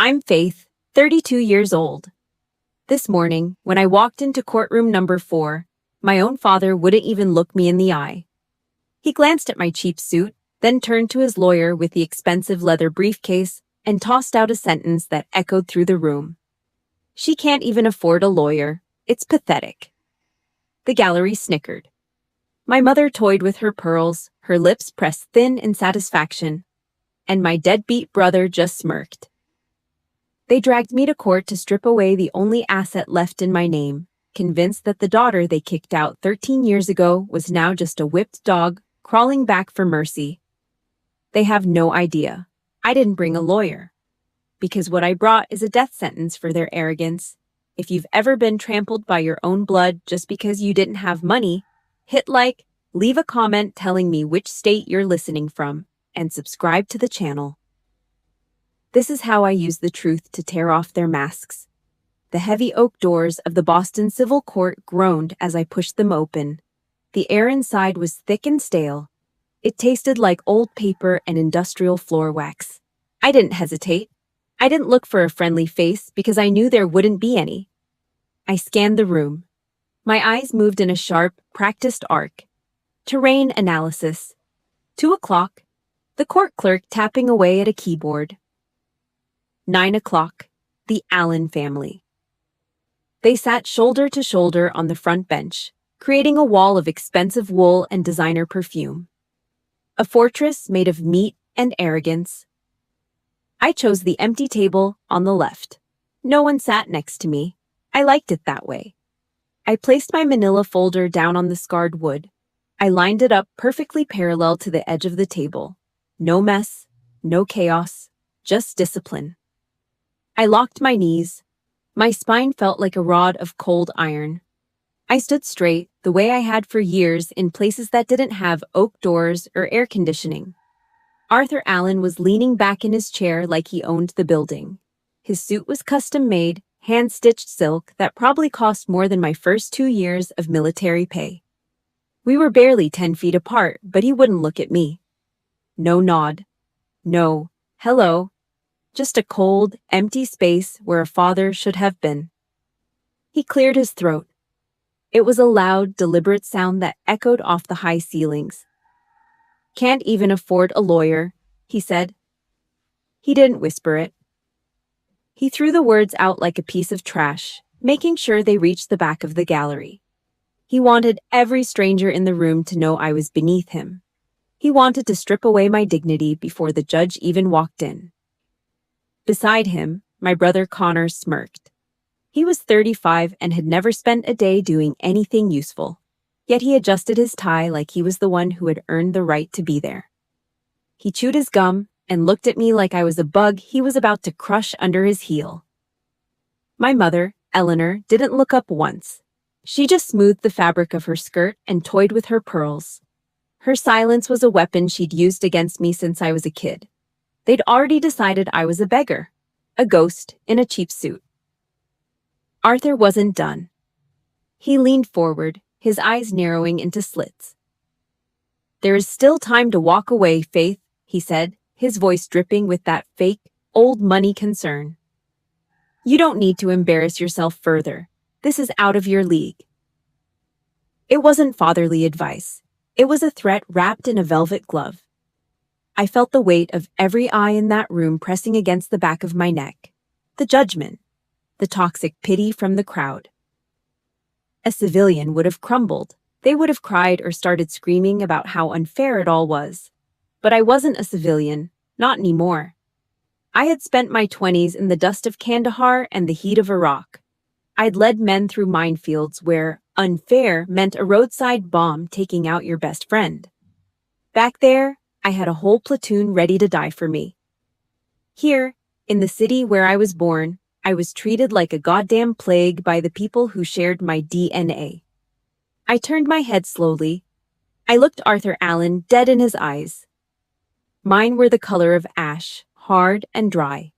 I'm Faith, 32 years old. This morning, when I walked into courtroom number 4, my own father wouldn't even look me in the eye. He glanced at my cheap suit, then turned to his lawyer with the expensive leather briefcase and tossed out a sentence that echoed through the room. She can't even afford a lawyer. It's pathetic. The gallery snickered. My mother toyed with her pearls, her lips pressed thin in satisfaction, and my deadbeat brother just smirked. They dragged me to court to strip away the only asset left in my name, convinced that the daughter they kicked out 13 years ago was now just a whipped dog crawling back for mercy. They have no idea. I didn't bring a lawyer. Because what I brought is a death sentence for their arrogance. If you've ever been trampled by your own blood just because you didn't have money, hit like, leave a comment telling me which state you're listening from, and subscribe to the channel. This is how I use the truth to tear off their masks. The heavy oak doors of the Boston Civil Court groaned as I pushed them open. The air inside was thick and stale. It tasted like old paper and industrial floor wax. I didn't hesitate. I didn't look for a friendly face because I knew there wouldn't be any. I scanned the room. My eyes moved in a sharp, practiced arc. Terrain analysis. 2 o'clock. The court clerk tapping away at a keyboard. 9 o'clock. The Allen family. They sat shoulder to shoulder on the front bench, creating a wall of expensive wool and designer perfume. A fortress made of meat and arrogance. I chose the empty table on the left. No one sat next to me. I liked it that way. I placed my manila folder down on the scarred wood. I lined it up perfectly parallel to the edge of the table. No mess, no chaos, just discipline. I locked my knees. My spine felt like a rod of cold iron. I stood straight, the way I had for years in places that didn't have oak doors or air conditioning. Arthur Allen was leaning back in his chair like he owned the building. His suit was custom-made, hand-stitched silk that probably cost more than my first 2 years of military pay. We were barely 10 feet apart, but he wouldn't look at me. No nod. No hello. Just a cold, empty space where a father should have been. He cleared his throat. It was a loud, deliberate sound that echoed off the high ceilings. "Can't even afford a lawyer," he said. He didn't whisper it. He threw the words out like a piece of trash, making sure they reached the back of the gallery. He wanted every stranger in the room to know I was beneath him. He wanted to strip away my dignity before the judge even walked in. Beside him, my brother Connor smirked. He was 35 and had never spent a day doing anything useful, yet he adjusted his tie like he was the one who had earned the right to be there. He chewed his gum and looked at me like I was a bug he was about to crush under his heel. My mother, Eleanor, didn't look up once. She just smoothed the fabric of her skirt and toyed with her pearls. Her silence was a weapon she'd used against me since I was a kid. They'd already decided I was a beggar, a ghost in a cheap suit. Arthur wasn't done. He leaned forward, his eyes narrowing into slits. "There is still time to walk away, Faith," he said, his voice dripping with that fake, old money concern. "You don't need to embarrass yourself further. This is out of your league." It wasn't fatherly advice. It was a threat wrapped in a velvet glove. I felt the weight of every eye in that room pressing against the back of my neck. The judgment. The toxic pity from the crowd. A civilian would have crumbled. They would have cried or started screaming about how unfair it all was. But I wasn't a civilian, not anymore. I had spent my 20s in the dust of Kandahar and the heat of Iraq. I'd led men through minefields where unfair meant a roadside bomb taking out your best friend. Back there, I had a whole platoon ready to die for me. Here, in the city where I was born, I was treated like a goddamn plague by the people who shared my DNA. I turned my head slowly. I looked Arthur Allen dead in his eyes. Mine were the color of ash, hard and dry.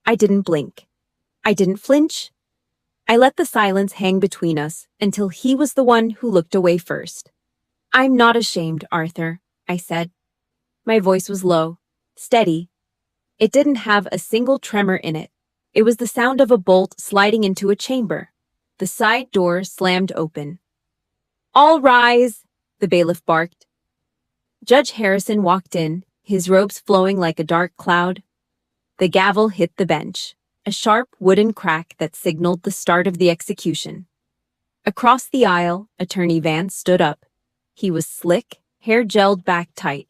I didn't blink. I didn't flinch. I let the silence hang between us until he was the one who looked away first. "I'm not ashamed, Arthur," I said. My voice was low, steady. It didn't have a single tremor in it. It was the sound of a bolt sliding into a chamber. The side door slammed open. "All rise," the bailiff barked. Judge Harrison walked in, his robes flowing like a dark cloud. The gavel hit the bench, a sharp wooden crack that signaled the start of the execution. Across the aisle, Attorney Vance stood up. He was slick, hair gelled back tight,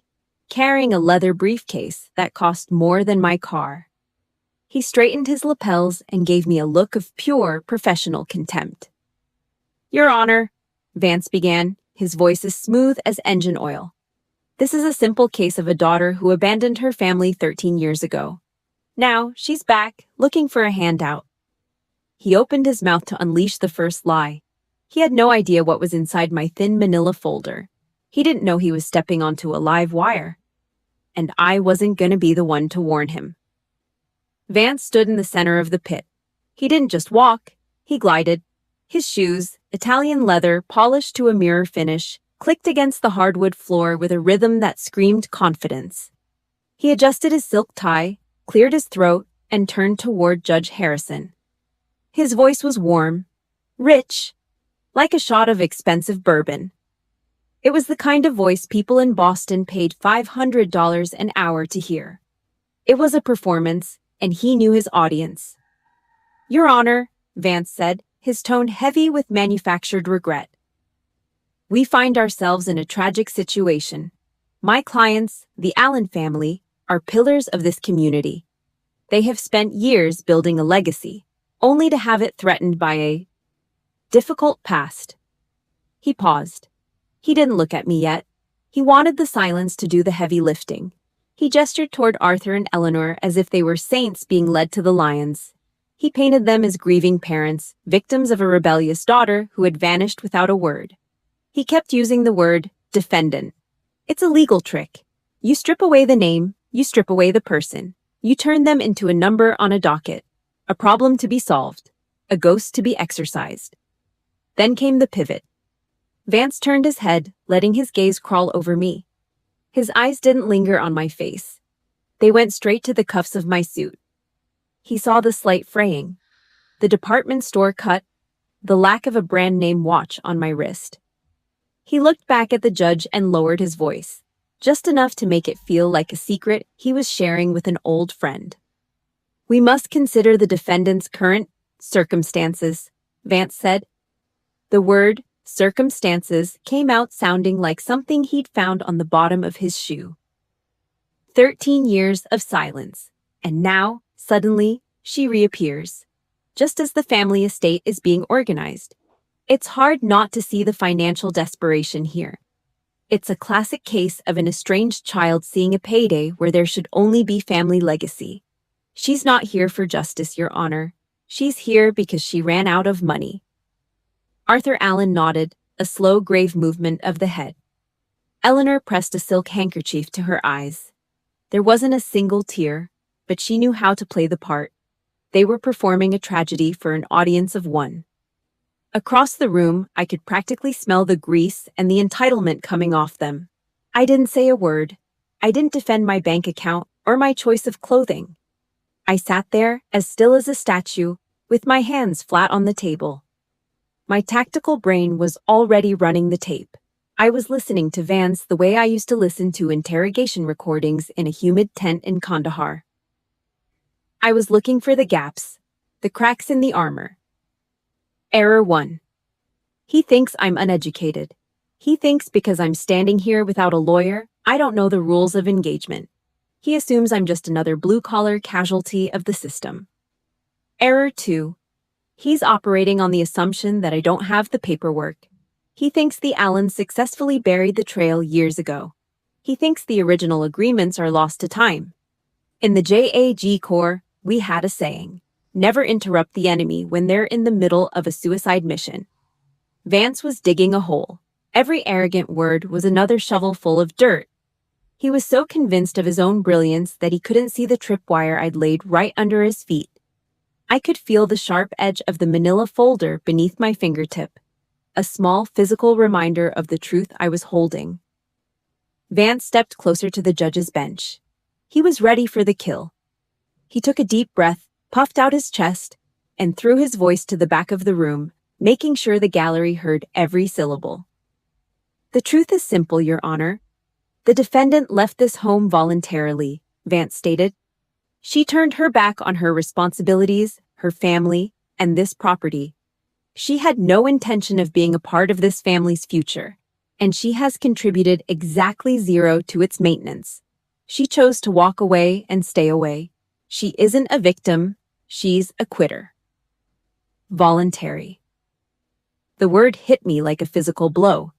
carrying a leather briefcase that cost more than my car. He straightened his lapels and gave me a look of pure professional contempt. "Your Honor," Vance began, his voice as smooth as engine oil. "This is a simple case of a daughter who abandoned her family 13 years ago. Now, she's back, looking for a handout." He opened his mouth to unleash the first lie. He had no idea what was inside my thin manila folder. He didn't know he was stepping onto a live wire. And I wasn't gonna be the one to warn him. Vance stood in the center of the pit. He didn't just walk, he glided. His shoes, Italian leather polished to a mirror finish, clicked against the hardwood floor with a rhythm that screamed confidence. He adjusted his silk tie, cleared his throat, and turned toward Judge Harrison. His voice was warm, rich, like a shot of expensive bourbon. It was the kind of voice people in Boston paid $500 an hour to hear. It was a performance, and he knew his audience. "Your Honor," Vance said, his tone heavy with manufactured regret. "We find ourselves in a tragic situation. My clients, the Allen family, are pillars of this community. They have spent years building a legacy, only to have it threatened by a difficult past." He paused. He didn't look at me yet. He wanted the silence to do the heavy lifting. He gestured toward Arthur and Eleanor as if they were saints being led to the lions. He painted them as grieving parents, victims of a rebellious daughter who had vanished without a word. He kept using the word defendant. It's a legal trick. You strip away the name, you strip away the person. You turn them into a number on a docket, a problem to be solved, a ghost to be exorcised. Then came the pivot. Vance turned his head, letting his gaze crawl over me. His eyes didn't linger on my face. They went straight to the cuffs of my suit. He saw the slight fraying, the department store cut, the lack of a brand name watch on my wrist. He looked back at the judge and lowered his voice, just enough to make it feel like a secret he was sharing with an old friend. "We must consider the defendant's current circumstances," Vance said. The word circumstances came out sounding like something he'd found on the bottom of his shoe. 13 years of silence, and now, suddenly, she reappears, just as the family estate is being organized. It's hard not to see the financial desperation here. It's a classic case of an estranged child seeing a payday where there should only be family legacy. She's not here for justice, Your Honor. She's here because she ran out of money. Arthur Allen nodded, a slow, grave movement of the head. Eleanor pressed a silk handkerchief to her eyes. There wasn't a single tear, but she knew how to play the part. They were performing a tragedy for an audience of one. Across the room, I could practically smell the grease and the entitlement coming off them. I didn't say a word. I didn't defend my bank account or my choice of clothing. I sat there, as still as a statue, with my hands flat on the table. My tactical brain was already running the tape. I was listening to Vance the way I used to listen to interrogation recordings in a humid tent in Kandahar. I was looking for the gaps, the cracks in the armor. Error 1. He thinks I'm uneducated. He thinks because I'm standing here without a lawyer, I don't know the rules of engagement. He assumes I'm just another blue-collar casualty of the system. Error 2. He's operating on the assumption that I don't have the paperwork. He thinks the Allens successfully buried the trail years ago. He thinks the original agreements are lost to time. In the JAG Corps, we had a saying, never interrupt the enemy when they're in the middle of a suicide mission. Vance was digging a hole. Every arrogant word was another shovelful of dirt. He was so convinced of his own brilliance that he couldn't see the tripwire I'd laid right under his feet. I could feel the sharp edge of the manila folder beneath my fingertip, a small physical reminder of the truth I was holding. Vance stepped closer to the judge's bench. He was ready for the kill. He took a deep breath, puffed out his chest, and threw his voice to the back of the room, making sure the gallery heard every syllable. The truth is simple, Your Honor. The defendant left this home voluntarily, Vance stated. She turned her back on her responsibilities, her family, and this property. She had no intention of being a part of this family's future, and she has contributed exactly zero to its maintenance. She chose to walk away and stay away. She isn't a victim, she's a quitter. Voluntary. The word hit me like a physical blow.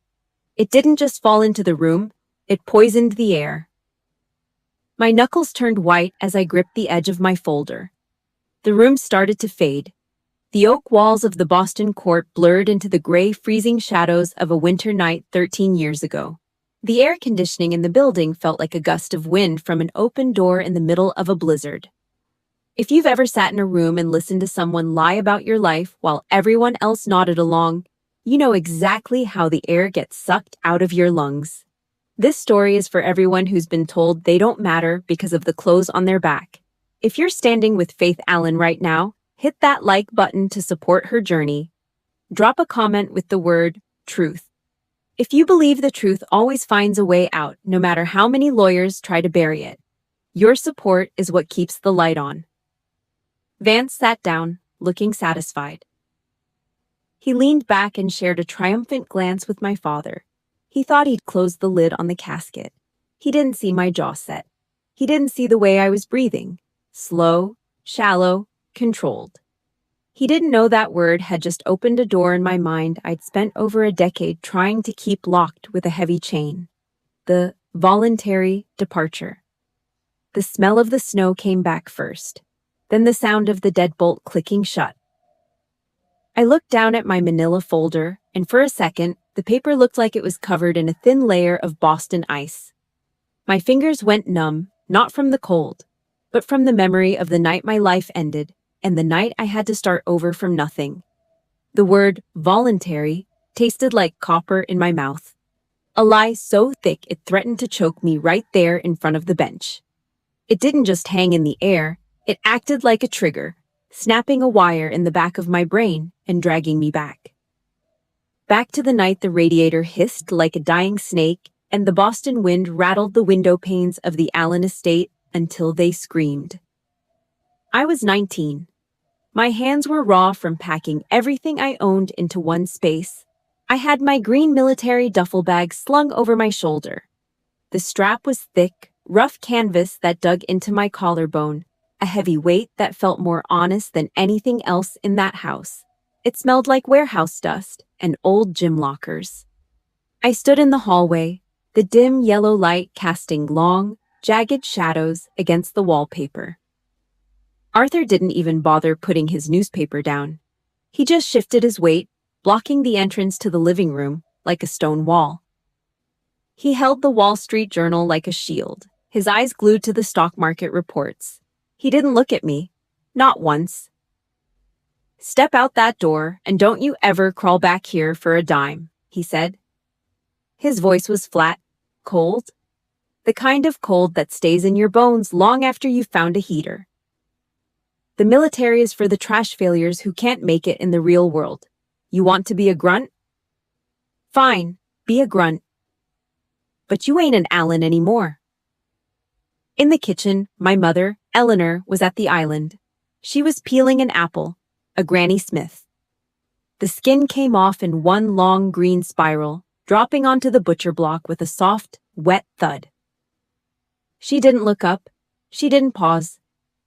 It didn't just fall into the room, it poisoned the air. My knuckles turned white as I gripped the edge of my folder. The room started to fade. The oak walls of the Boston court blurred into the gray, freezing shadows of a winter night 13 years ago. The air conditioning in the building felt like a gust of wind from an open door in the middle of a blizzard. If you've ever sat in a room and listened to someone lie about your life while everyone else nodded along, you know exactly how the air gets sucked out of your lungs. This story is for everyone who's been told they don't matter because of the clothes on their back. If you're standing with Faith Allen right now, hit that like button to support her journey. Drop a comment with the word truth. If you believe the truth always finds a way out, no matter how many lawyers try to bury it, your support is what keeps the light on. Vance sat down, looking satisfied. He leaned back and shared a triumphant glance with my father. He thought he'd closed the lid on the casket. He didn't see my jaw set. He didn't see the way I was breathing. Slow, shallow, controlled. He didn't know that word had just opened a door in my mind I'd spent over a decade trying to keep locked with a heavy chain. The voluntary departure. The smell of the snow came back first, then the sound of the deadbolt clicking shut. I looked down at my manila folder, and for a second, the paper looked like it was covered in a thin layer of Boston ice. My fingers went numb, not from the cold, but from the memory of the night my life ended, and the night I had to start over from nothing. The word voluntary tasted like copper in my mouth. A lie so thick it threatened to choke me right there in front of the bench. It didn't just hang in the air, it acted like a trigger, snapping a wire in the back of my brain and dragging me back. Back to the night the radiator hissed like a dying snake and the Boston wind rattled the window panes of the Allen estate until they screamed. I was 19. My hands were raw from packing everything I owned into one space. I had my green military duffel bag slung over my shoulder. The strap was thick, rough canvas that dug into my collarbone, a heavy weight that felt more honest than anything else in that house. It smelled like warehouse dust and old gym lockers. I stood in the hallway, the dim yellow light casting long, jagged shadows against the wallpaper. Arthur didn't even bother putting his newspaper down. He just shifted his weight, blocking the entrance to the living room like a stone wall. He held the Wall Street Journal like a shield, his eyes glued to the stock market reports. He didn't look at me, not once. "Step out that door and don't you ever crawl back here for a dime," he said. His voice was flat, cold, the kind of cold that stays in your bones long after you've found a heater. The military is for the trash failures who can't make it in the real world. You want to be a grunt? Fine, be a grunt. But you ain't an Allen anymore. In the kitchen, my mother, Eleanor, was at the island. She was peeling an apple, a Granny Smith. The skin came off in one long green spiral, dropping onto the butcher block with a soft, wet thud. She didn't look up. She didn't pause.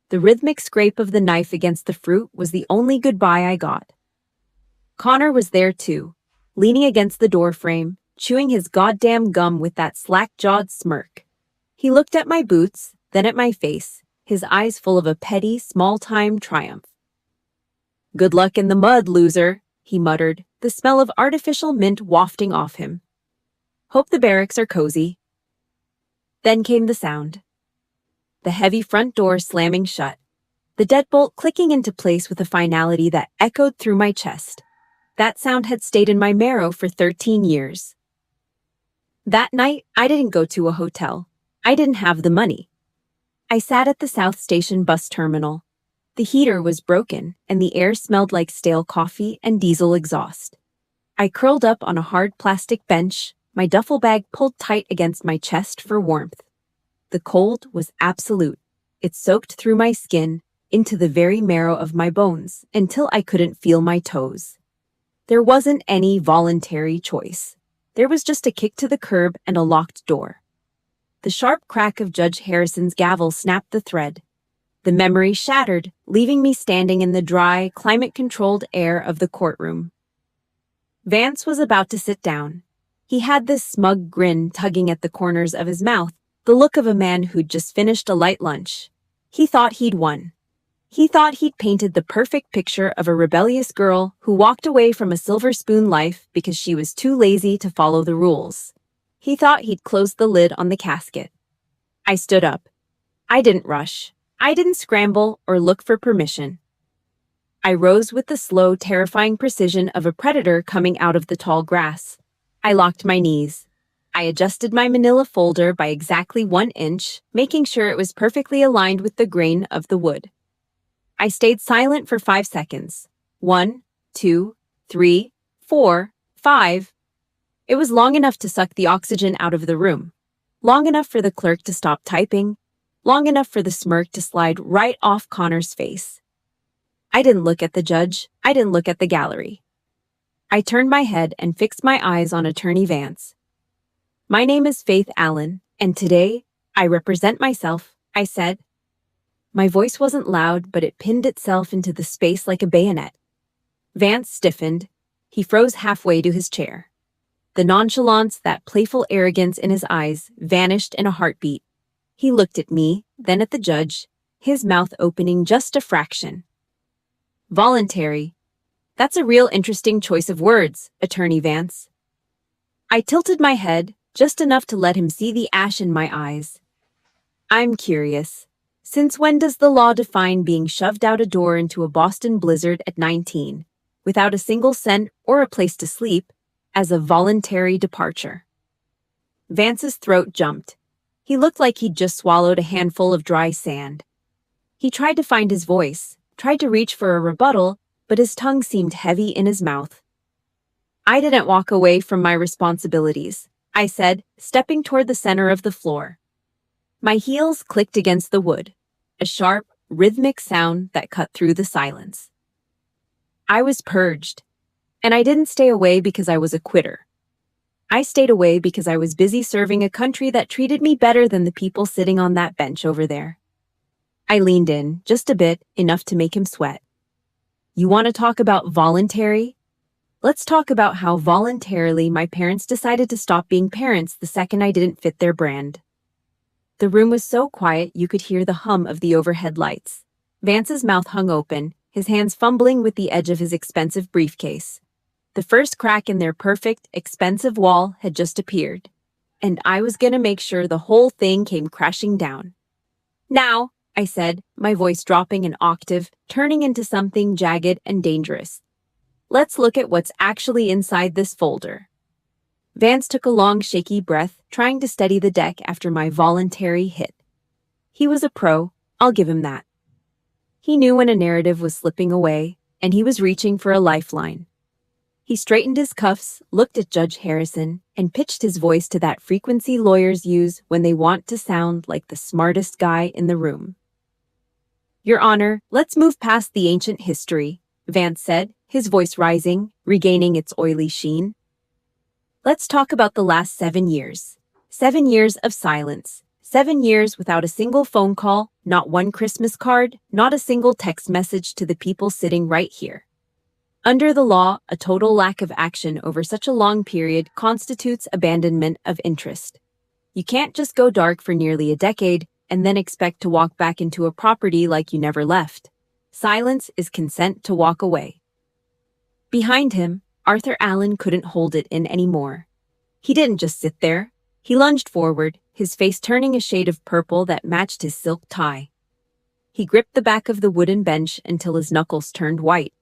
The rhythmic scrape of the knife against the fruit was the only goodbye I got. Connor was there too, leaning against the doorframe, chewing his goddamn gum with that slack-jawed smirk. He looked at my boots, then at my face, his eyes full of a petty, small-time triumph. "Good luck in the mud, loser," he muttered, the smell of artificial mint wafting off him. "Hope the barracks are cozy." Then came the sound. The heavy front door slamming shut, the deadbolt clicking into place with a finality that echoed through my chest. That sound had stayed in my marrow for 13 years. That night, I didn't go to a hotel. I didn't have the money. I sat at the South Station bus terminal. The heater was broken, and the air smelled like stale coffee and diesel exhaust. I curled up on a hard plastic bench, my duffel bag pulled tight against my chest for warmth. The cold was absolute. It soaked through my skin, into the very marrow of my bones, until I couldn't feel my toes. There wasn't any voluntary choice. There was just a kick to the curb and a locked door. The sharp crack of Judge Harrison's gavel snapped the thread. The memory shattered, leaving me standing in the dry, climate-controlled air of the courtroom. Vance was about to sit down. He had this smug grin tugging at the corners of his mouth, the look of a man who'd just finished a light lunch. He thought he'd won. He thought he'd painted the perfect picture of a rebellious girl who walked away from a silver spoon life because she was too lazy to follow the rules. He thought he'd closed the lid on the casket. I stood up. I didn't rush. I didn't scramble or look for permission. I rose with the slow, terrifying precision of a predator coming out of the tall grass. I locked my knees. I adjusted my manila folder by exactly 1 inch, making sure it was perfectly aligned with the grain of the wood. I stayed silent for 5 seconds. 1, 2, 3, 4, 5. It was long enough to suck the oxygen out of the room. Long enough for the clerk to stop typing. Long enough for the smirk to slide right off Connor's face. I didn't look at the judge. I didn't look at the gallery. I turned my head and fixed my eyes on Attorney Vance. My name is Faith Allen, and today I represent myself, I said. My voice wasn't loud, but it pinned itself into the space like a bayonet. Vance stiffened. He froze halfway to his chair. The nonchalance, that playful arrogance in his eyes, vanished in a heartbeat. He looked at me, then at the judge, his mouth opening just a fraction. Voluntary. That's a real interesting choice of words, Attorney Vance. I tilted my head, just enough to let him see the ash in my eyes. I'm curious. Since when does the law define being shoved out a door into a Boston blizzard at 19, without a single cent or a place to sleep, as a voluntary departure? Vance's throat jumped. He looked like he'd just swallowed a handful of dry sand. He tried to find his voice, tried to reach for a rebuttal, but his tongue seemed heavy in his mouth. I didn't walk away from my responsibilities, I said, stepping toward the center of the floor. My heels clicked against the wood, a sharp, rhythmic sound that cut through the silence. I was purged, and I didn't stay away because I was a quitter. I stayed away because I was busy serving a country that treated me better than the people sitting on that bench over there. I leaned in, just a bit, enough to make him sweat. You want to talk about voluntary? Let's talk about how voluntarily my parents decided to stop being parents the second I didn't fit their brand. The room was so quiet you could hear the hum of the overhead lights. Vance's mouth hung open, his hands fumbling with the edge of his expensive briefcase. The first crack in their perfect, expensive wall had just appeared, and I was going to make sure the whole thing came crashing down. Now, I said, my voice dropping an octave, turning into something jagged and dangerous. Let's look at what's actually inside this folder. Vance took a long, shaky breath, trying to steady the deck after my voluntary hit. He was a pro, I'll give him that. He knew when a narrative was slipping away, and he was reaching for a lifeline. He straightened his cuffs, looked at Judge Harrison, and pitched his voice to that frequency lawyers use when they want to sound like the smartest guy in the room. Your Honor, let's move past the ancient history, Vance said, his voice rising, regaining its oily sheen. Let's talk about the last 7 years. 7 years of silence. 7 years without a single phone call, not one Christmas card, not a single text message to the people sitting right here. Under the law, a total lack of action over such a long period constitutes abandonment of interest. You can't just go dark for nearly a decade and then expect to walk back into a property like you never left. Silence is consent to walk away. Behind him, Arthur Allen couldn't hold it in anymore. He didn't just sit there. He lunged forward, his face turning a shade of purple that matched his silk tie. He gripped the back of the wooden bench until his knuckles turned white.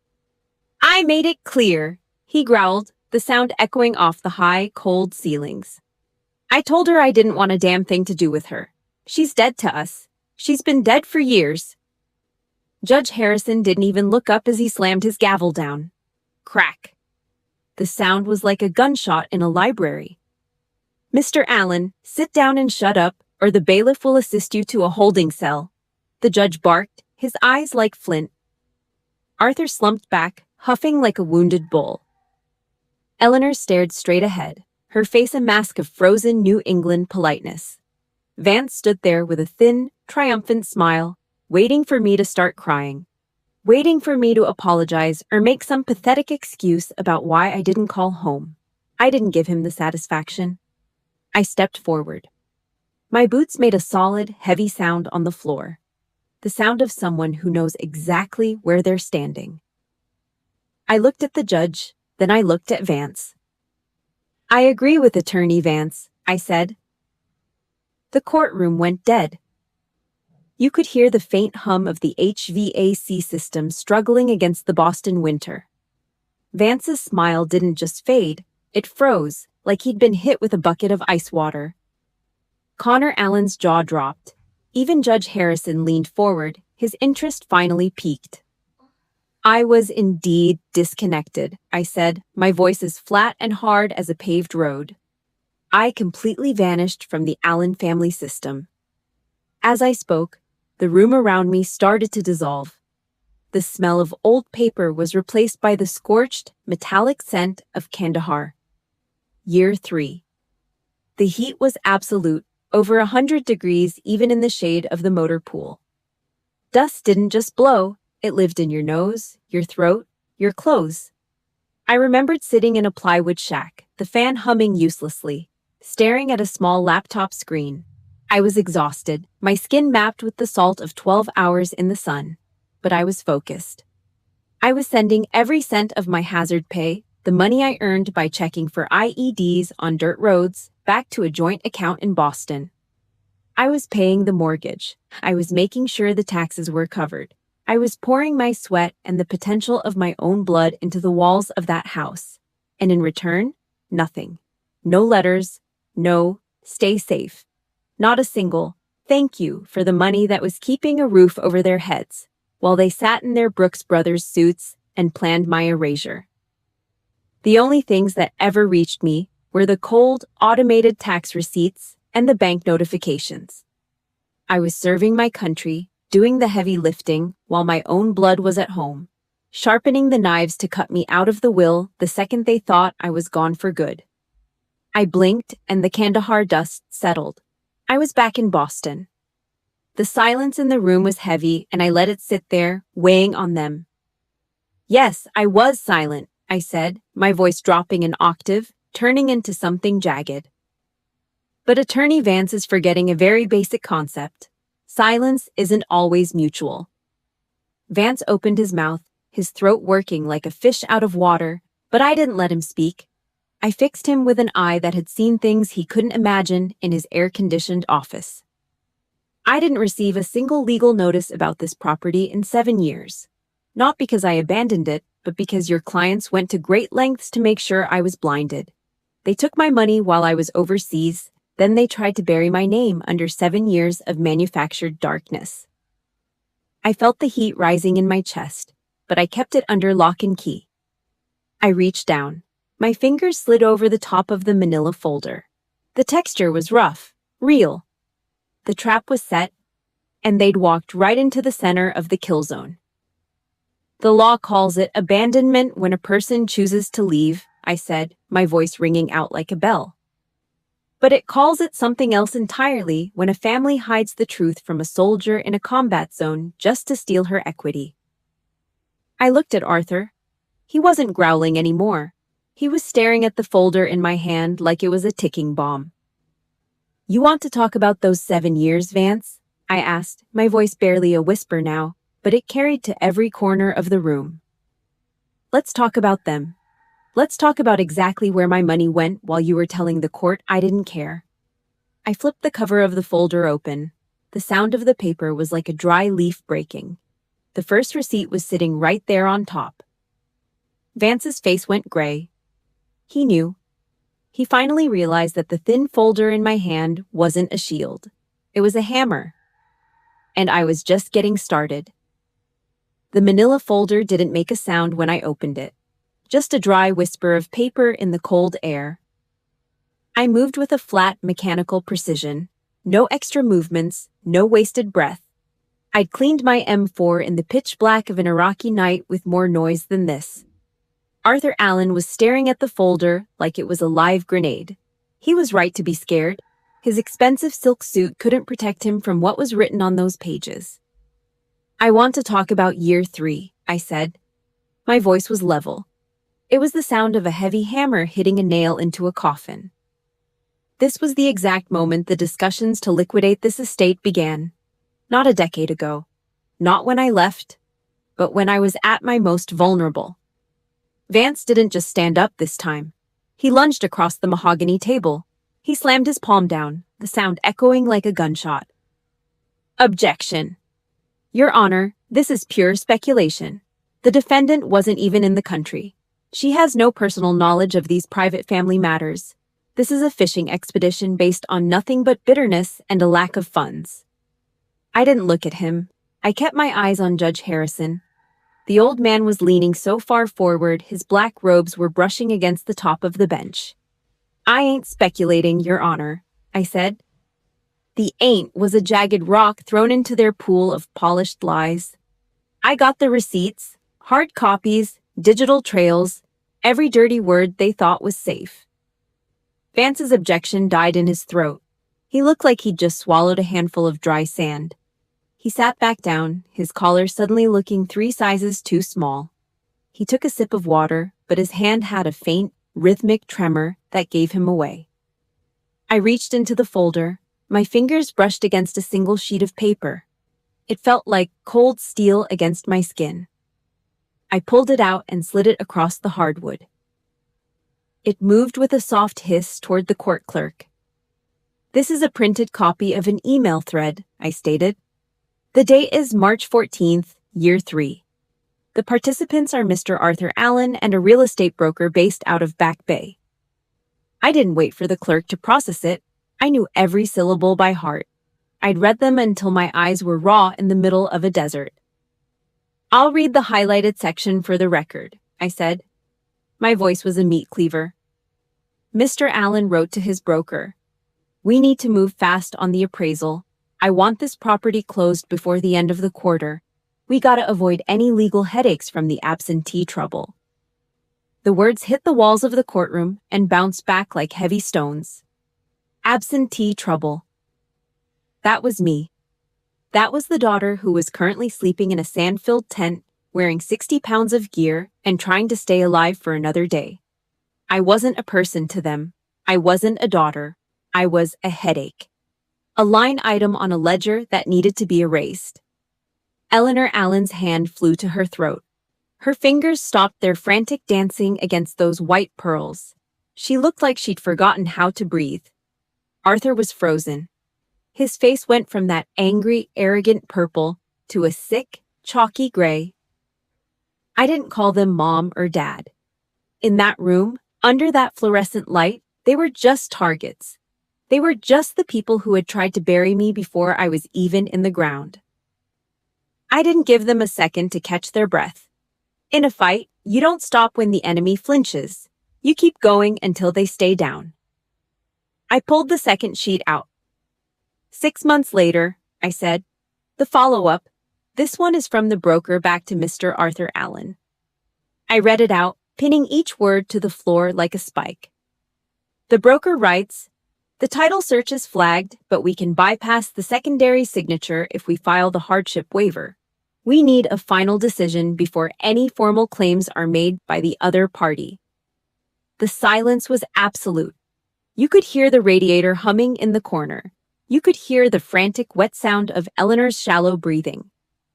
I made it clear, he growled, the sound echoing off the high, cold ceilings. I told her I didn't want a damn thing to do with her. She's dead to us. She's been dead for years. Judge Harrison didn't even look up as he slammed his gavel down. Crack. The sound was like a gunshot in a library. Mr. Allen, sit down and shut up, or the bailiff will assist you to a holding cell. The judge barked, his eyes like flint. Arthur slumped back, huffing like a wounded bull. Eleanor stared straight ahead, her face a mask of frozen New England politeness. Vance stood there with a thin, triumphant smile, waiting for me to start crying. Waiting for me to apologize or make some pathetic excuse about why I didn't call home. I didn't give him the satisfaction. I stepped forward. My boots made a solid, heavy sound on the floor. The sound of someone who knows exactly where they're standing. I looked at the judge, then I looked at Vance. I agree with Attorney Vance, I said. The courtroom went dead. You could hear the faint hum of the HVAC system struggling against the Boston winter. Vance's smile didn't just fade, it froze, like he'd been hit with a bucket of ice water. Connor Allen's jaw dropped. Even Judge Harrison leaned forward, his interest finally peaked. I was indeed disconnected, I said, my voice as flat and hard as a paved road. I completely vanished from the Allen family system. As I spoke, the room around me started to dissolve. The smell of old paper was replaced by the scorched, metallic scent of Kandahar. Year 3. The heat was absolute, over 100 degrees even in the shade of the motor pool. Dust didn't just blow, it lived in your nose, your throat, your clothes. I remembered sitting in a plywood shack, the fan humming uselessly, staring at a small laptop screen. I was exhausted, my skin mapped with the salt of 12 hours in the sun, but I was focused. I was sending every cent of my hazard pay, the money I earned by checking for IEDs on dirt roads, back to a joint account in Boston. I was paying the mortgage. I was making sure the taxes were covered. I was pouring my sweat and the potential of my own blood into the walls of that house. And in return, nothing. No letters, no, stay safe. Not a single, thank you for the money that was keeping a roof over their heads, while they sat in their Brooks Brothers suits and planned my erasure. The only things that ever reached me were the cold, automated tax receipts and the bank notifications. I was serving my country, doing the heavy lifting, while my own blood was at home, sharpening the knives to cut me out of the will the second they thought I was gone for good. I blinked and the Kandahar dust settled. I was back in Boston. The silence in the room was heavy and I let it sit there, weighing on them. Yes, I was silent, I said, my voice dropping an octave, turning into something jagged. But Attorney Vance is forgetting a very basic concept. Silence isn't always mutual. Vance opened his mouth, his throat working like a fish out of water, but I didn't let him speak. I fixed him with an eye that had seen things he couldn't imagine in his air-conditioned office. I didn't receive a single legal notice about this property in 7 years. Not because I abandoned it, but because your clients went to great lengths to make sure I was blinded. They took my money while I was overseas, then they tried to bury my name under 7 years of manufactured darkness. I felt the heat rising in my chest, but I kept it under lock and key. I reached down. My fingers slid over the top of the manila folder. The texture was rough, real. The trap was set, and they'd walked right into the center of the kill zone. The law calls it abandonment when a person chooses to leave, I said, my voice ringing out like a bell. But it calls it something else entirely when a family hides the truth from a soldier in a combat zone just to steal her equity. I looked at Arthur. He wasn't growling anymore. He was staring at the folder in my hand like it was a ticking bomb. You want to talk about those 7 years, Vance? I asked, my voice barely a whisper now, but it carried to every corner of the room. Let's talk about them. Let's talk about exactly where my money went while you were telling the court I didn't care. I flipped the cover of the folder open. The sound of the paper was like a dry leaf breaking. The first receipt was sitting right there on top. Vance's face went gray. He knew. He finally realized that the thin folder in my hand wasn't a shield. It was a hammer. and I was just getting started. The manila folder didn't make a sound when I opened it, just a dry whisper of paper in the cold air. I moved with a flat, mechanical precision. No extra movements, no wasted breath. I'd cleaned my M4 in the pitch black of an Iraqi night with more noise than this. Arthur Allen was staring at the folder like it was a live grenade. He was right to be scared. His expensive silk suit couldn't protect him from what was written on those pages. "I want to talk about year 3, I said. My voice was level. It was the sound of a heavy hammer hitting a nail into a coffin. This was the exact moment the discussions to liquidate this estate began. Not a decade ago. Not when I left, but when I was at my most vulnerable. Vance didn't just stand up this time. He lunged across the mahogany table. He slammed his palm down, the sound echoing like a gunshot. "Objection. Your Honor, this is pure speculation. The defendant wasn't even in the country. She has no personal knowledge of these private family matters. This is a fishing expedition based on nothing but bitterness and a lack of funds." I didn't look at him. I kept my eyes on Judge Harrison. The old man was leaning so far forward, his black robes were brushing against the top of the bench. "I ain't speculating, Your Honor," I said. The "ain't" was a jagged rock thrown into their pool of polished lies. I got the receipts, hard copies, digital trails, every dirty word they thought was safe. Vance's objection died in his throat. He looked like he'd just swallowed a handful of dry sand. He sat back down, his collar suddenly looking 3 sizes too small. He took a sip of water, but his hand had a faint, rhythmic tremor that gave him away. I reached into the folder. My fingers brushed against a single sheet of paper. It felt like cold steel against my skin. I pulled it out and slid it across the hardwood. It moved with a soft hiss toward the court clerk. "This is a printed copy of an email thread," I stated. "The date is March 14th, year 3. The participants are Mr. Arthur Allen and a real estate broker based out of Back Bay." I didn't wait for the clerk to process it. I knew every syllable by heart. I'd read them until my eyes were raw in the middle of a desert. "I'll read the highlighted section for the record," I said. My voice was a meat cleaver. Mr. Allen wrote to his broker, "We need to move fast on the appraisal. I want this property closed before the end of the quarter. We gotta avoid any legal headaches from the absentee trouble." The words hit the walls of the courtroom and bounced back like heavy stones. Absentee trouble. That was me. That was the daughter who was currently sleeping in a sand-filled tent, wearing 60 pounds of gear and trying to stay alive for another day. I wasn't a person to them. I wasn't a daughter. I was a headache. A line item on a ledger that needed to be erased. Eleanor Allen's hand flew to her throat. Her fingers stopped their frantic dancing against those white pearls. She looked like she'd forgotten how to breathe. Arthur was frozen. His face went from that angry, arrogant purple to a sick, chalky gray. I didn't call them mom or dad. In that room, under that fluorescent light, they were just targets. They were just the people who had tried to bury me before I was even in the ground. I didn't give them a second to catch their breath. In a fight, you don't stop when the enemy flinches. You keep going until they stay down. I pulled the second sheet out. 6 months later, I said, "The follow-up. This one is from the broker back to Mr. Arthur Allen." I read it out, pinning each word to the floor like a spike. The broker writes, "The title search is flagged, but we can bypass the secondary signature if we file the hardship waiver. We need a final decision before any formal claims are made by the other party." The silence was absolute. You could hear the radiator humming in the corner. You could hear the frantic, wet sound of Eleanor's shallow breathing.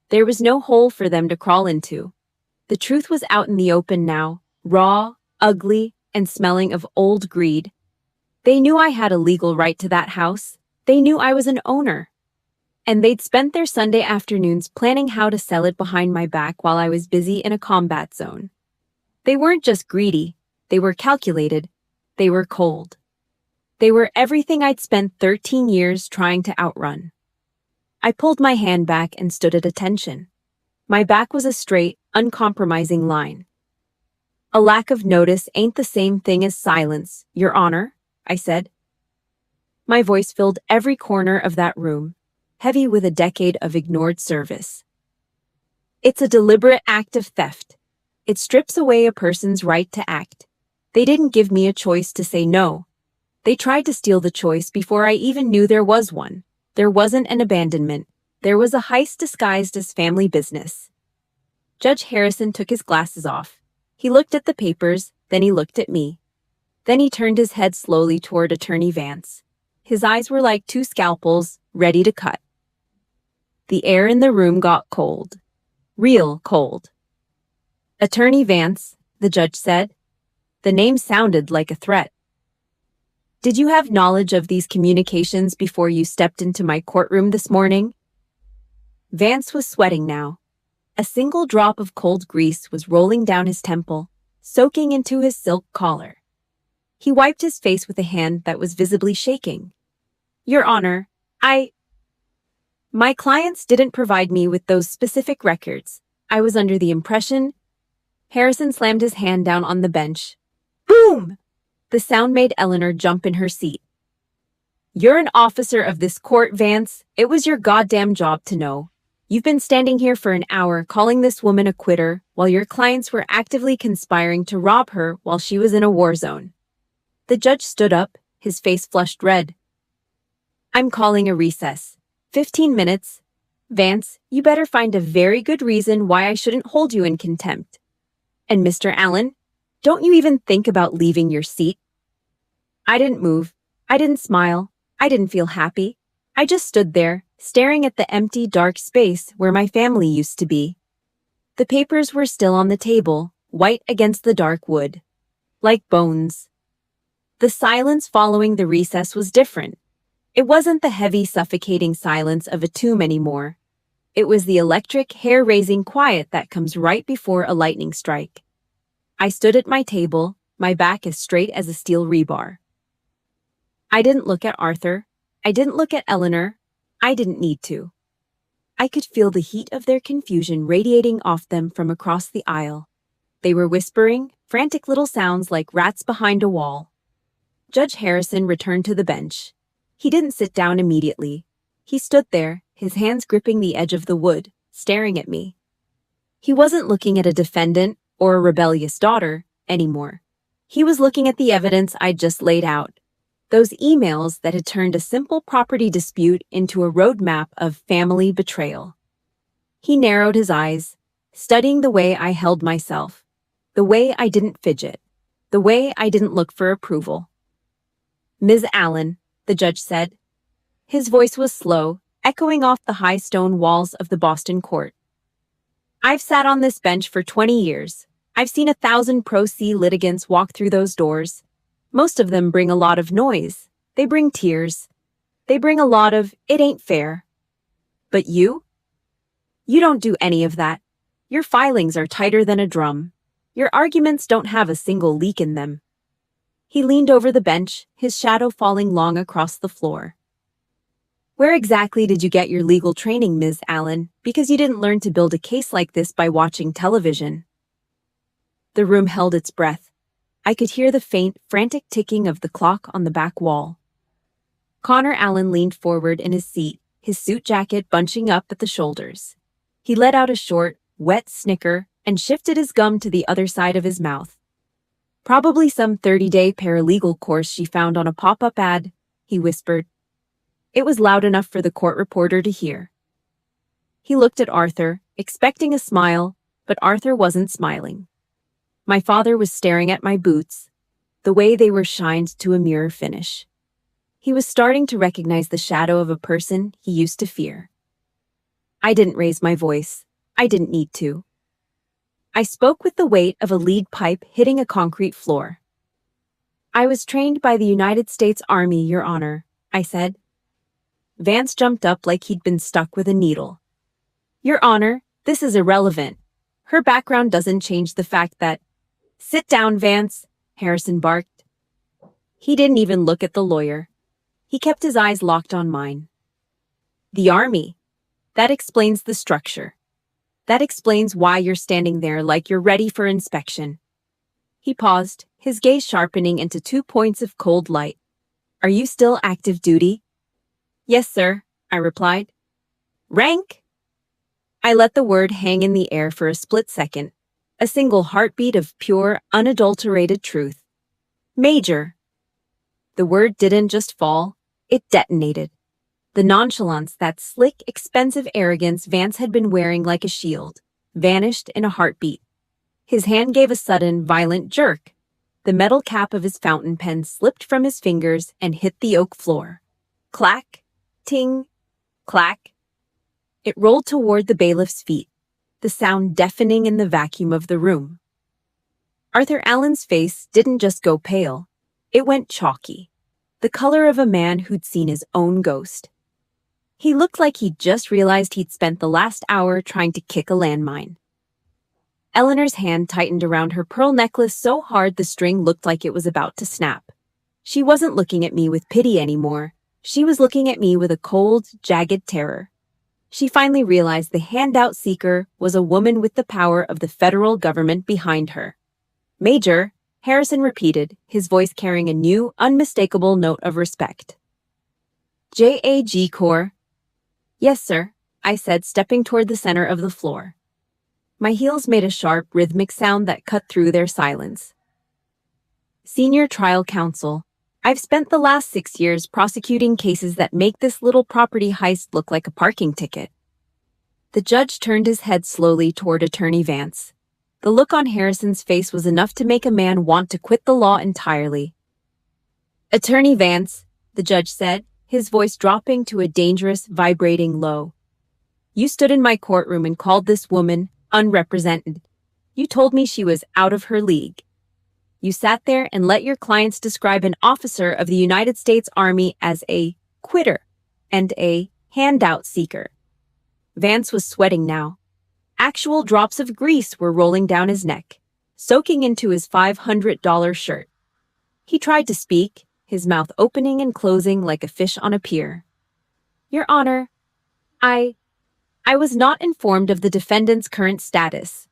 There was no hole for them to crawl into. The truth was out in the open now, raw, ugly, and smelling of old greed. They knew I had a legal right to that house. They knew I was an owner. And they'd spent their Sunday afternoons planning how to sell it behind my back while I was busy in a combat zone. They weren't just greedy. They were calculated. They were cold. They were everything I'd spent 13 years trying to outrun. I pulled my hand back and stood at attention. My back was a straight, uncompromising line. A lack of notice ain't the same thing as silence, Your Honor, I said. My voice filled every corner of that room, heavy with a decade of ignored service. It's a deliberate act of theft. It strips away a person's right to act. They didn't give me a choice to say no. They tried to steal the choice before I even knew there was one. There wasn't an abandonment. There was a heist disguised as family business. Judge Harrison took his glasses off. He looked at the papers, then he looked at me. Then he turned his head slowly toward Attorney Vance. His eyes were like two scalpels, ready to cut. The air in the room got cold. Real cold. Attorney Vance, the judge said. The name sounded like a threat. Did you have knowledge of these communications before you stepped into my courtroom this morning? Vance was sweating now. A single drop of cold grease was rolling down his temple, soaking into his silk collar. He wiped his face with a hand that was visibly shaking. Your Honor, My clients didn't provide me with those specific records. I was under the impression... Harrison slammed his hand down on the bench. Boom! The sound made Eleanor jump in her seat. You're an officer of this court, Vance. It was your goddamn job to know. You've been standing here for an hour calling this woman a quitter while your clients were actively conspiring to rob her while she was in a war zone. The judge stood up, his face flushed red. I'm calling a recess. 15 minutes. Vance, you better find a very good reason why I shouldn't hold you in contempt. And Mr. Allen, don't you even think about leaving your seat? I didn't move. I didn't smile. I didn't feel happy. I just stood there, staring at the empty, dark space where my family used to be. The papers were still on the table, white against the dark wood. Like bones. The silence following the recess was different. It wasn't the heavy, suffocating silence of a tomb anymore. It was the electric, hair-raising quiet that comes right before a lightning strike. I stood at my table, my back as straight as a steel rebar. I didn't look at Arthur. I didn't look at Eleanor. I didn't need to. I could feel the heat of their confusion radiating off them from across the aisle. They were whispering, frantic little sounds like rats behind a wall. Judge Harrison returned to the bench. He didn't sit down immediately. He stood there, his hands gripping the edge of the wood, staring at me. He wasn't looking at a defendant or a rebellious daughter anymore. He was looking at the evidence I'd just laid out. Those emails that had turned a simple property dispute into a roadmap of family betrayal. He narrowed his eyes, studying the way I held myself, the way I didn't fidget, the way I didn't look for approval. Ms. Allen, the judge said. His voice was slow, echoing off the high stone walls of the Boston court. I've sat on this bench for 20 years. I've seen 1,000 pro se litigants walk through those doors. Most of them bring a lot of noise. They bring tears. They bring a lot of, it ain't fair. But you? You don't do any of that. Your filings are tighter than a drum. Your arguments don't have a single leak in them. He leaned over the bench, his shadow falling long across the floor. Where exactly did you get your legal training, Ms. Allen? Because you didn't learn to build a case like this by watching television. The room held its breath. I could hear the faint, frantic ticking of the clock on the back wall. Connor Allen leaned forward in his seat, his suit jacket bunching up at the shoulders. He let out a short, wet snicker and shifted his gum to the other side of his mouth. Probably some 30-day paralegal course she found on a pop-up ad, he whispered. It was loud enough for the court reporter to hear. He looked at Arthur, expecting a smile, but Arthur wasn't smiling. My father was staring at my boots, the way they were shined to a mirror finish. He was starting to recognize the shadow of a person he used to fear. I didn't raise my voice. I didn't need to. I spoke with the weight of a lead pipe hitting a concrete floor. I was trained by the United States Army, Your Honor, I said. Vance jumped up like he'd been stuck with a needle. Your Honor, this is irrelevant. Her background doesn't change the fact that... Sit down, Vance, Harrison barked. He didn't even look at the lawyer. He kept his eyes locked on mine. The Army, That explains the structure. That explains why you're standing there like you're ready for inspection. He paused, his gaze sharpening into 2 points of cold light. Are you still active duty? Yes, sir, I replied. Rank? I let the word hang in the air for a split second, a single heartbeat of pure, unadulterated truth. Major. The word didn't just fall, it detonated. The nonchalance, that slick, expensive arrogance Vance had been wearing like a shield, vanished in a heartbeat. His hand gave a sudden, violent jerk. The metal cap of his fountain pen slipped from his fingers and hit the oak floor. Clack, ting, clack. It rolled toward the bailiff's feet, the sound deafening in the vacuum of the room. Arthur Allen's face didn't just go pale. It went chalky, the color of a man who'd seen his own ghost. He looked like he'd just realized he'd spent the last hour trying to kick a landmine. Eleanor's hand tightened around her pearl necklace so hard the string looked like it was about to snap. She wasn't looking at me with pity anymore. She was looking at me with a cold, jagged terror. She finally realized the handout seeker was a woman with the power of the federal government behind her. Major, Harrison repeated, his voice carrying a new, unmistakable note of respect. JAG Corps. Yes, sir, I said, stepping toward the center of the floor. My heels made a sharp, rhythmic sound that cut through their silence. Senior Trial Counsel. I've spent the last 6 years prosecuting cases that make this little property heist look like a parking ticket. The judge turned his head slowly toward Attorney Vance. The look on Harrison's face was enough to make a man want to quit the law entirely. Attorney Vance, the judge said, his voice dropping to a dangerous, vibrating low. You stood in my courtroom and called this woman unrepresented. You told me she was out of her league. You sat there and let your clients describe an officer of the United States Army as a quitter and a handout seeker. Vance was sweating now. Actual drops of grease were rolling down his neck, soaking into his $500 shirt. He tried to speak, his mouth opening and closing like a fish on a pier. Your Honor, I was not informed of the defendant's current status.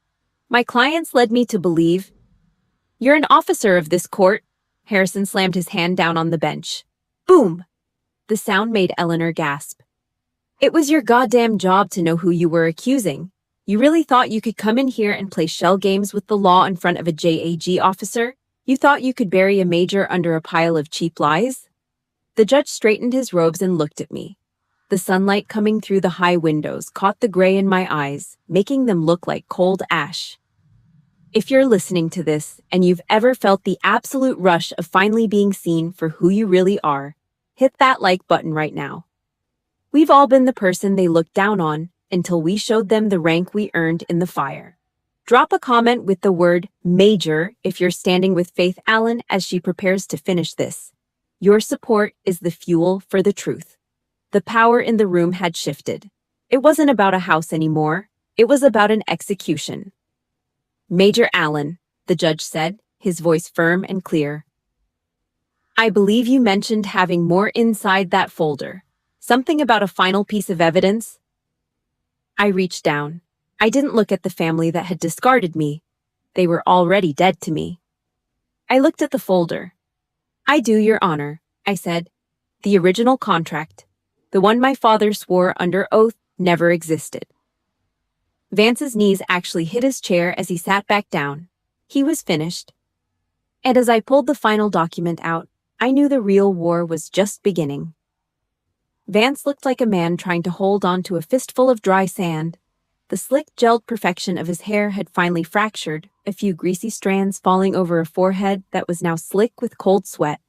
My clients led me to believe. You're an officer of this court. Harrison slammed his hand down on the bench. Boom! The sound made Eleanor gasp. It was your goddamn job to know who you were accusing. You really thought you could come in here and play shell games with the law in front of a JAG officer? You thought you could bury a major under a pile of cheap lies? The judge straightened his robes and looked at me. The sunlight coming through the high windows caught the gray in my eyes, making them look like cold ash. If you're listening to this and you've ever felt the absolute rush of finally being seen for who you really are, hit that like button right now. We've all been the person they looked down on until we showed them the rank we earned in the fire. Drop a comment with the word Major if you're standing with Faith Allen as she prepares to finish this. Your support is the fuel for the truth. The power in the room had shifted. It wasn't about a house anymore. It was about an execution. Major Allen, the judge said, his voice firm and clear. I believe you mentioned having more inside that folder. Something about a final piece of evidence? I reached down. I didn't look at the family that had discarded me. They were already dead to me. I looked at the folder. I do, Your Honor, I said. The original contract, the one my father swore under oath, never existed. Vance's knees actually hit his chair as he sat back down. He was finished. And as I pulled the final document out, I knew the real war was just beginning. Vance looked like a man trying to hold on to a fistful of dry sand. The slick, gelled perfection of his hair had finally fractured, a few greasy strands falling over a forehead that was now slick with cold sweat.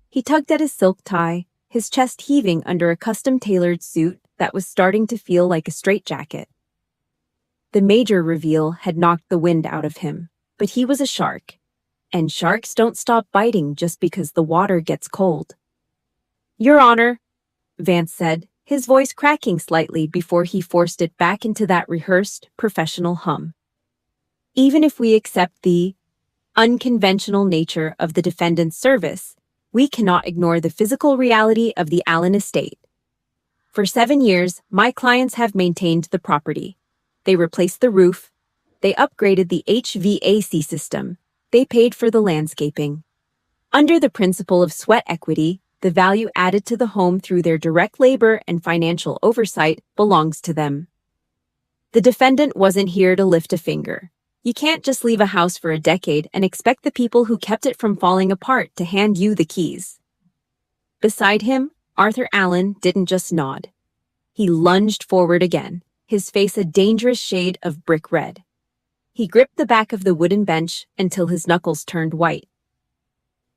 He tugged at his silk tie, his chest heaving under a custom-tailored suit that was starting to feel like a straitjacket. The major reveal had knocked the wind out of him, but he was a shark, and sharks don't stop biting just because the water gets cold. Your Honor, Vance said, his voice cracking slightly before he forced it back into that rehearsed, professional hum. Even if we accept the unconventional nature of the defendant's service, we cannot ignore the physical reality of the Allen estate. For 7 years, my clients have maintained the property. They replaced the roof. They upgraded the HVAC system. They paid for the landscaping. Under the principle of sweat equity, the value added to the home through their direct labor and financial oversight belongs to them. The defendant wasn't here to lift a finger. You can't just leave a house for a decade and expect the people who kept it from falling apart to hand you the keys. Beside him, Arthur Allen didn't just nod. He lunged forward again, his face a dangerous shade of brick red. He gripped the back of the wooden bench until his knuckles turned white.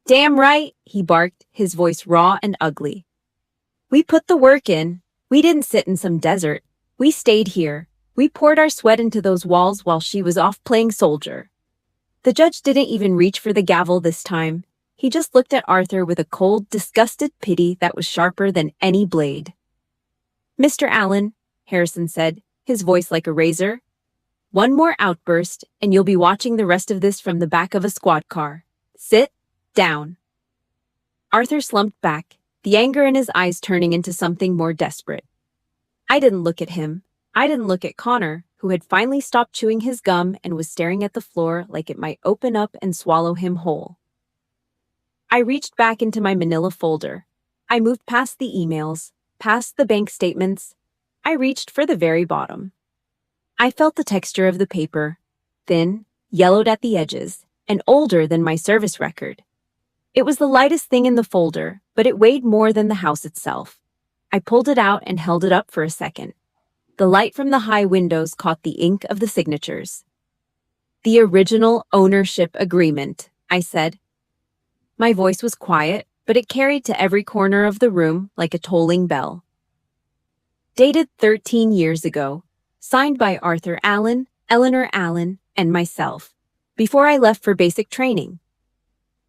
"Damn right," he barked, his voice raw and ugly. "We put the work in. We didn't sit in some desert. We stayed here. We poured our sweat into those walls while she was off playing soldier." The judge didn't even reach for the gavel this time. He just looked at Arthur with a cold, disgusted pity that was sharper than any blade. "Mr. Allen," Harrison said, his voice like a razor, "one more outburst, and you'll be watching the rest of this from the back of a squad car. Sit down." Arthur slumped back, the anger in his eyes turning into something more desperate. I didn't look at him. I didn't look at Connor, who had finally stopped chewing his gum and was staring at the floor like it might open up and swallow him whole. I reached back into my manila folder. I moved past the emails, past the bank statements. I reached for the very bottom. I felt the texture of the paper, thin, yellowed at the edges, and older than my service record. It was the lightest thing in the folder, but it weighed more than the house itself. I pulled it out and held it up for a second. The light from the high windows caught the ink of the signatures. "The original ownership agreement," I said. My voice was quiet, but it carried to every corner of the room like a tolling bell. Dated 13 years ago, signed by Arthur Allen, Eleanor Allen, and myself, before I left for basic training.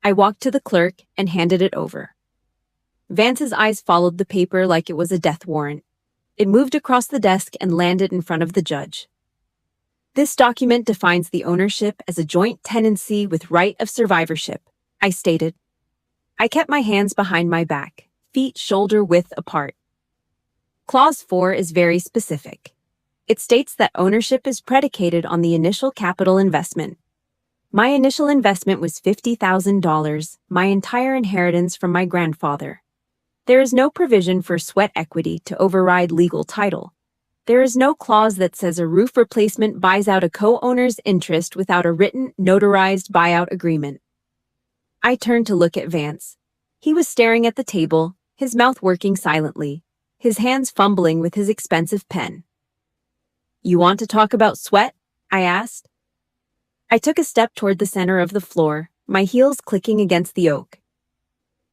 I walked to the clerk and handed it over. Vance's eyes followed the paper like it was a death warrant. It moved across the desk and landed in front of the judge. "This document defines the ownership as a joint tenancy with right of survivorship," I stated. I kept my hands behind my back, feet shoulder-width apart. Clause 4 is very specific. It states that ownership is predicated on the initial capital investment. My initial investment was $50,000, my entire inheritance from my grandfather. There is no provision for sweat equity to override legal title. There is no clause that says a roof replacement buys out a co-owner's interest without a written, notarized buyout agreement. I turned to look at Vance. He was staring at the table, his mouth working silently, his hands fumbling with his expensive pen. "You want to talk about sweat?" I asked. I took a step toward the center of the floor, my heels clicking against the oak.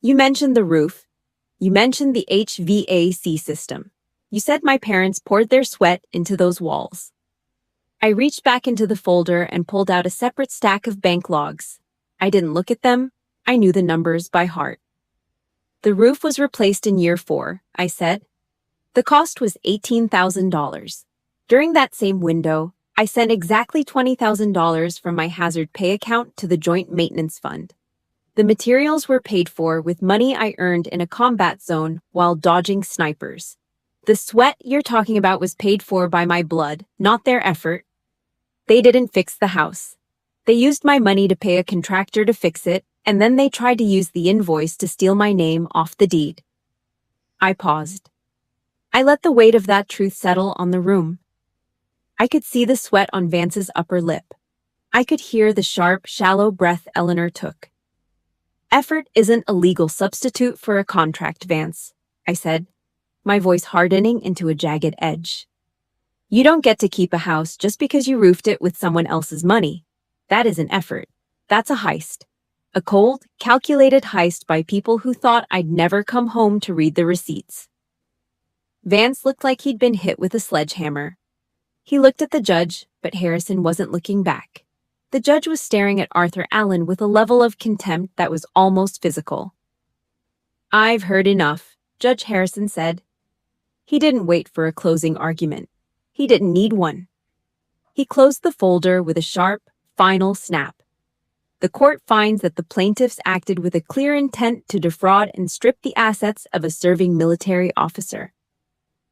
"You mentioned the roof. You mentioned the HVAC system. You said my parents poured their sweat into those walls." I reached back into the folder and pulled out a separate stack of bank logs. I didn't look at them. I knew the numbers by heart. "The roof was replaced in year 4, I said. The cost was $18,000. During that same window, I sent exactly $20,000 from my hazard pay account to the joint maintenance fund. The materials were paid for with money I earned in a combat zone while dodging snipers. The sweat you're talking about was paid for by my blood, not their effort. They didn't fix the house. They used my money to pay a contractor to fix it, and then they tried to use the invoice to steal my name off the deed." I paused. I let the weight of that truth settle on the room. I could see the sweat on Vance's upper lip. I could hear the sharp, shallow breath Eleanor took. "Effort isn't a legal substitute for a contract, Vance," I said, my voice hardening into a jagged edge. "You don't get to keep a house just because you roofed it with someone else's money. That isn't effort. That's a heist. A cold, calculated heist by people who thought I'd never come home to read the receipts." Vance looked like he'd been hit with a sledgehammer. He looked at the judge, but Harrison wasn't looking back. The judge was staring at Arthur Allen with a level of contempt that was almost physical. "I've heard enough," Judge Harrison said. He didn't wait for a closing argument. He didn't need one. He closed the folder with a sharp, final snap. "The court finds that the plaintiffs acted with a clear intent to defraud and strip the assets of a serving military officer.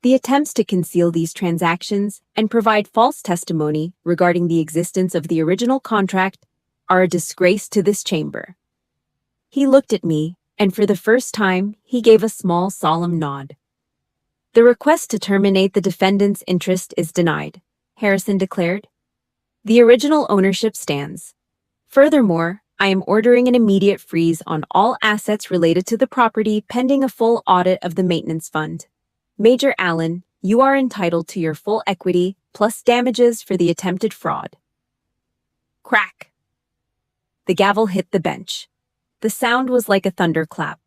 The attempts to conceal these transactions and provide false testimony regarding the existence of the original contract are a disgrace to this chamber." He looked at me, and for the first time, he gave a small, solemn nod. "The request to terminate the defendant's interest is denied," Harrison declared. "The original ownership stands. Furthermore, I am ordering an immediate freeze on all assets related to the property pending a full audit of the maintenance fund. Major Allen, you are entitled to your full equity plus damages for the attempted fraud." Crack! The gavel hit the bench. The sound was like a thunderclap.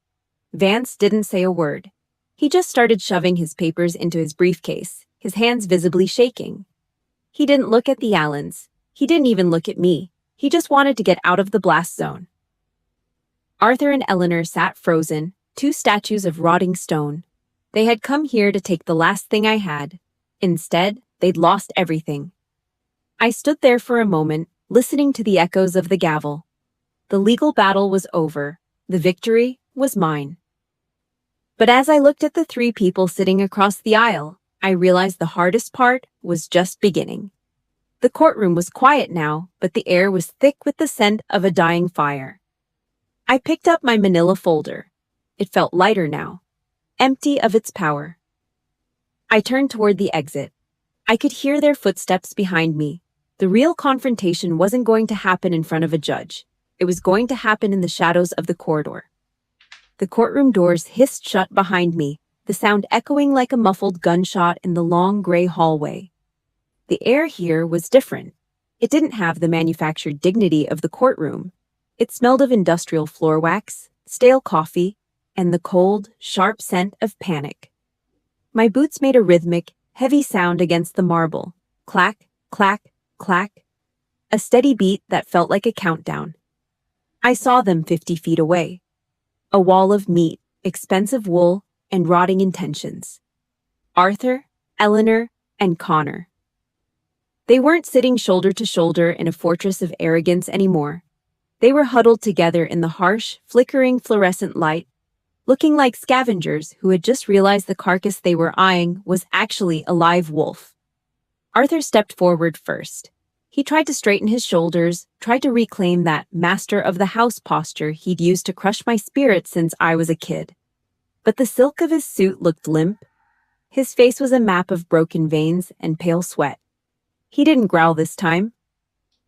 Vance didn't say a word. He just started shoving his papers into his briefcase, his hands visibly shaking. He didn't look at the Allens. He didn't even look at me. He just wanted to get out of the blast zone. Arthur and Eleanor sat frozen, two statues of rotting stone. They had come here to take the last thing I had. Instead, they'd lost everything. I stood there for a moment, listening to the echoes of the gavel. The legal battle was over. The victory was mine. But as I looked at the three people sitting across the aisle, I realized the hardest part was just beginning. The courtroom was quiet now, but the air was thick with the scent of a dying fire. I picked up my manila folder. It felt lighter now, empty of its power. I turned toward the exit. I could hear their footsteps behind me. The real confrontation wasn't going to happen in front of a judge. It was going to happen in the shadows of the corridor. The courtroom doors hissed shut behind me, the sound echoing like a muffled gunshot in the long gray hallway. The air here was different. It didn't have the manufactured dignity of the courtroom. It smelled of industrial floor wax, stale coffee, and the cold, sharp scent of panic. My boots made a rhythmic, heavy sound against the marble. Clack, clack, clack. A steady beat that felt like a countdown. I saw them 50 feet away. A wall of meat, expensive wool, and rotting intentions. Arthur, Eleanor, and Connor. They weren't sitting shoulder to shoulder in a fortress of arrogance anymore. They were huddled together in the harsh, flickering fluorescent light, looking like scavengers who had just realized the carcass they were eyeing was actually a live wolf. Arthur stepped forward first. He tried to straighten his shoulders, tried to reclaim that master of the house posture he'd used to crush my spirit since I was a kid. But the silk of his suit looked limp. His face was a map of broken veins and pale sweat. He didn't growl this time.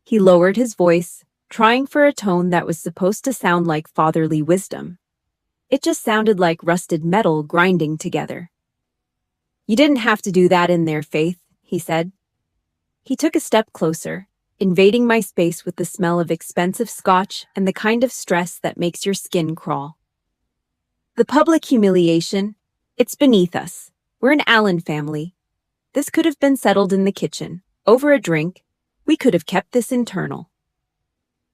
He lowered his voice, trying for a tone that was supposed to sound like fatherly wisdom. It just sounded like rusted metal grinding together. "You didn't have to do that in there, Faith," he said. He took a step closer, invading my space with the smell of expensive scotch and the kind of stress that makes your skin crawl. "The public humiliation, it's beneath us. We're an Allen family. This could have been settled in the kitchen, over a drink. We could have kept this internal."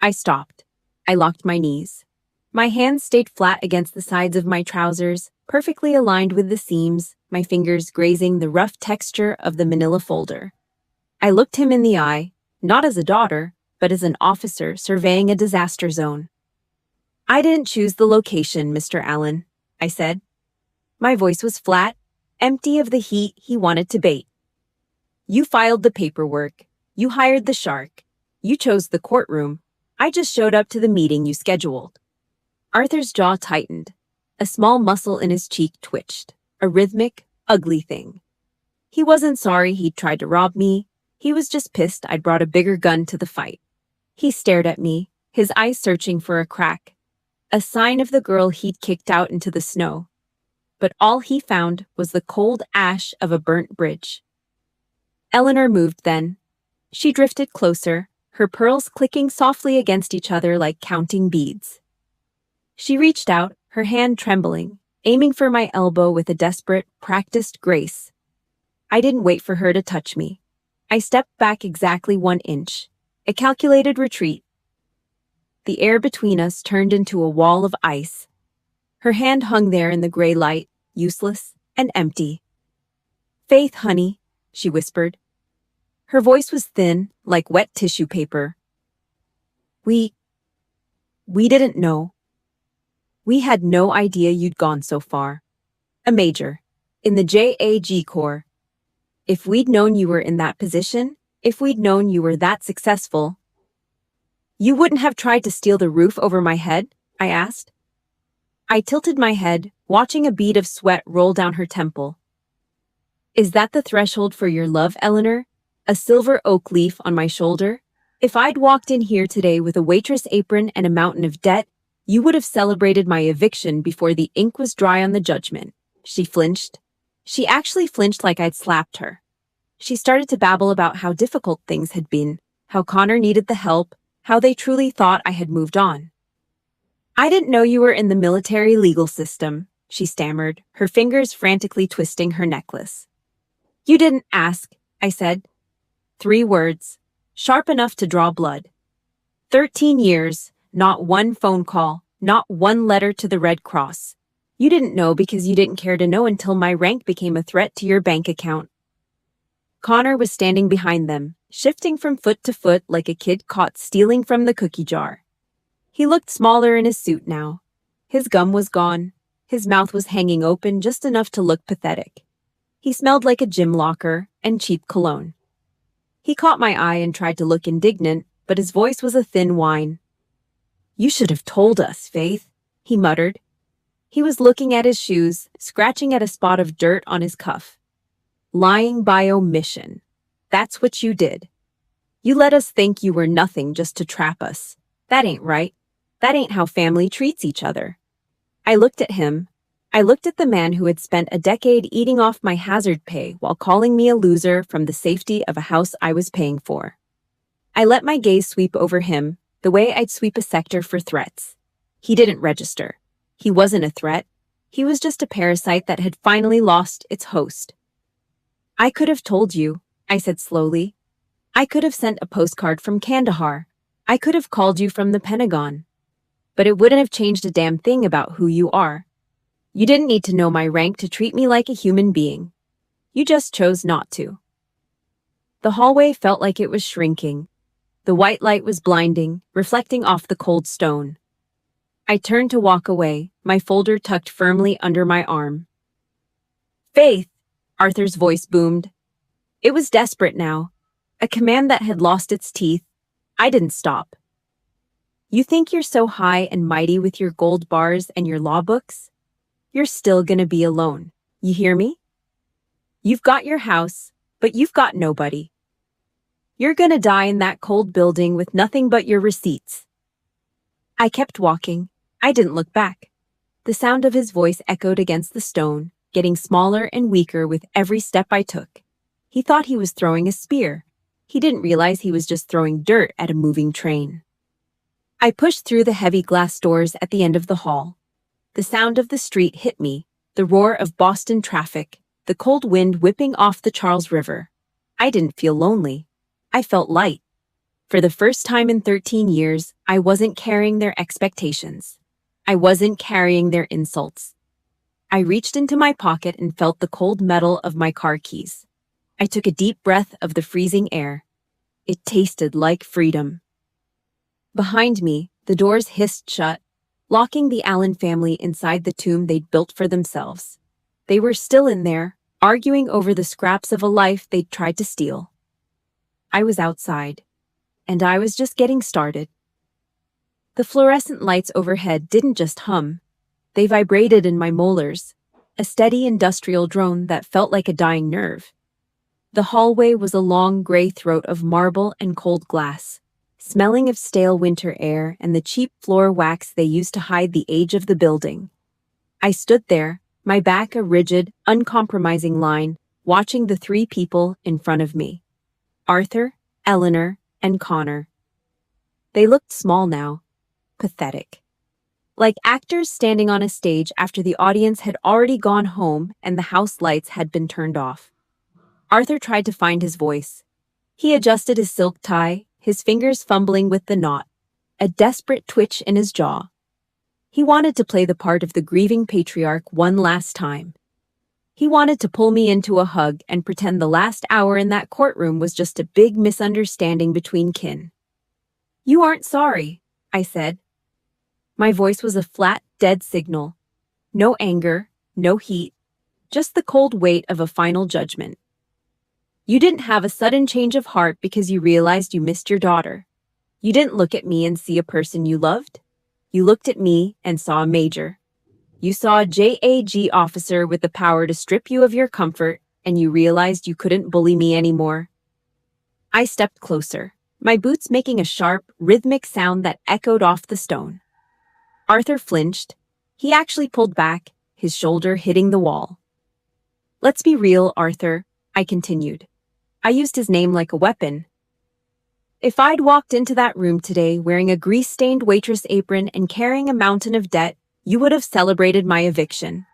I stopped. I locked my knees. My hands stayed flat against the sides of my trousers, perfectly aligned with the seams, my fingers grazing the rough texture of the manila folder. I looked him in the eye, not as a daughter, but as an officer surveying a disaster zone. "I didn't choose the location, Mr. Allen," I said. My voice was flat, empty of the heat he wanted to bait. "You filed the paperwork. You hired the shark. You chose the courtroom. I just showed up to the meeting you scheduled." Arthur's jaw tightened. A small muscle in his cheek twitched, a rhythmic, ugly thing. He wasn't sorry he'd tried to rob me. He was just pissed I'd brought a bigger gun to the fight. He stared at me, his eyes searching for a crack, a sign of the girl he'd kicked out into the snow. But all he found was the cold ash of a burnt bridge. Eleanor moved then. She drifted closer, her pearls clicking softly against each other like counting beads. She reached out, her hand trembling, aiming for my elbow with a desperate, practiced grace. I didn't wait for her to touch me. I stepped back exactly 1 inch, a calculated retreat. The air between us turned into a wall of ice. Her hand hung there in the gray light, useless and empty. "Faith, honey," she whispered. Her voice was thin, like wet tissue paper. We didn't know. We had no idea you'd gone so far. A major. In the JAG Corps. If we'd known you were in that position, if we'd known you were that successful, you wouldn't have tried to steal the roof over my head? I asked. I tilted my head, watching a bead of sweat roll down her temple. Is that the threshold for your love, Eleanor? A silver oak leaf on my shoulder? If I'd walked in here today with a waitress apron and a mountain of debt, you would have celebrated my eviction before the ink was dry on the judgment. She flinched. She actually flinched like I'd slapped her. She started to babble about how difficult things had been, how Connor needed the help, how they truly thought I had moved on. I didn't know you were in the military legal system, she stammered, her fingers frantically twisting her necklace. You didn't ask, I said. 3 words, sharp enough to draw blood. 13 years, not one phone call, not one letter to the Red Cross. You didn't know because you didn't care to know until my rank became a threat to your bank account. Connor was standing behind them, shifting from foot to foot like a kid caught stealing from the cookie jar. He looked smaller in his suit now. His gum was gone. His mouth was hanging open just enough to look pathetic. He smelled like a gym locker and cheap cologne. He caught my eye and tried to look indignant, but his voice was a thin whine. You should have told us, Faith, he muttered. He was looking at his shoes, scratching at a spot of dirt on his cuff. Lying by omission. That's what you did. You let us think you were nothing just to trap us. That ain't right. That ain't how family treats each other. I looked at him. I looked at the man who had spent a decade eating off my hazard pay while calling me a loser from the safety of a house I was paying for. I let my gaze sweep over him, the way I'd sweep a sector for threats. He didn't register. He wasn't a threat. He was just a parasite that had finally lost its host. I could have told you, I said slowly. I could have sent a postcard from Kandahar. I could have called you from the Pentagon. But it wouldn't have changed a damn thing about who you are. You didn't need to know my rank to treat me like a human being. You just chose not to. The hallway felt like it was shrinking. The white light was blinding, reflecting off the cold stone. I turned to walk away, my folder tucked firmly under my arm. Faith, Arthur's voice boomed. It was desperate now, a command that had lost its teeth. I didn't stop. You think you're so high and mighty with your gold bars and your law books? You're still gonna be alone. You hear me? You've got your house, but you've got nobody. You're gonna die in that cold building with nothing but your receipts. I kept walking. I didn't look back. The sound of his voice echoed against the stone, getting smaller and weaker with every step I took. He thought he was throwing a spear. He didn't realize he was just throwing dirt at a moving train. I pushed through the heavy glass doors at the end of the hall. The sound of the street hit me, the roar of Boston traffic, the cold wind whipping off the Charles River. I didn't feel lonely. I felt light. For the first time in 13 years, I wasn't carrying their expectations. I wasn't carrying their insults. I reached into my pocket and felt the cold metal of my car keys. I took a deep breath of the freezing air. It tasted like freedom. Behind me, the doors hissed shut, locking the Allen family inside the tomb they'd built for themselves. They were still in there, arguing over the scraps of a life they'd tried to steal. I was outside, and I was just getting started. The fluorescent lights overhead didn't just hum. They vibrated in my molars, a steady industrial drone that felt like a dying nerve. The hallway was a long gray throat of marble and cold glass, smelling of stale winter air and the cheap floor wax they used to hide the age of the building. I stood there, my back a rigid, uncompromising line, watching the 3 people in front of me. Arthur, Eleanor, and Connor. They looked small now, pathetic. Like actors standing on a stage after the audience had already gone home and the house lights had been turned off. Arthur tried to find his voice. He adjusted his silk tie, his fingers fumbling with the knot, a desperate twitch in his jaw. He wanted to play the part of the grieving patriarch one last time. He wanted to pull me into a hug and pretend the last hour in that courtroom was just a big misunderstanding between kin. You aren't sorry, I said. My voice was a flat, dead signal. No anger, no heat, just the cold weight of a final judgment. You didn't have a sudden change of heart because you realized you missed your daughter. You didn't look at me and see a person you loved. You looked at me and saw a major. You saw a JAG officer with the power to strip you of your comfort, and you realized you couldn't bully me anymore. I stepped closer, my boots making a sharp, rhythmic sound that echoed off the stone. Arthur flinched. He actually pulled back, his shoulder hitting the wall. Let's be real, Arthur, I continued. I used his name like a weapon. If I'd walked into that room today wearing a grease-stained waitress apron and carrying a mountain of debt, you would have celebrated my eviction.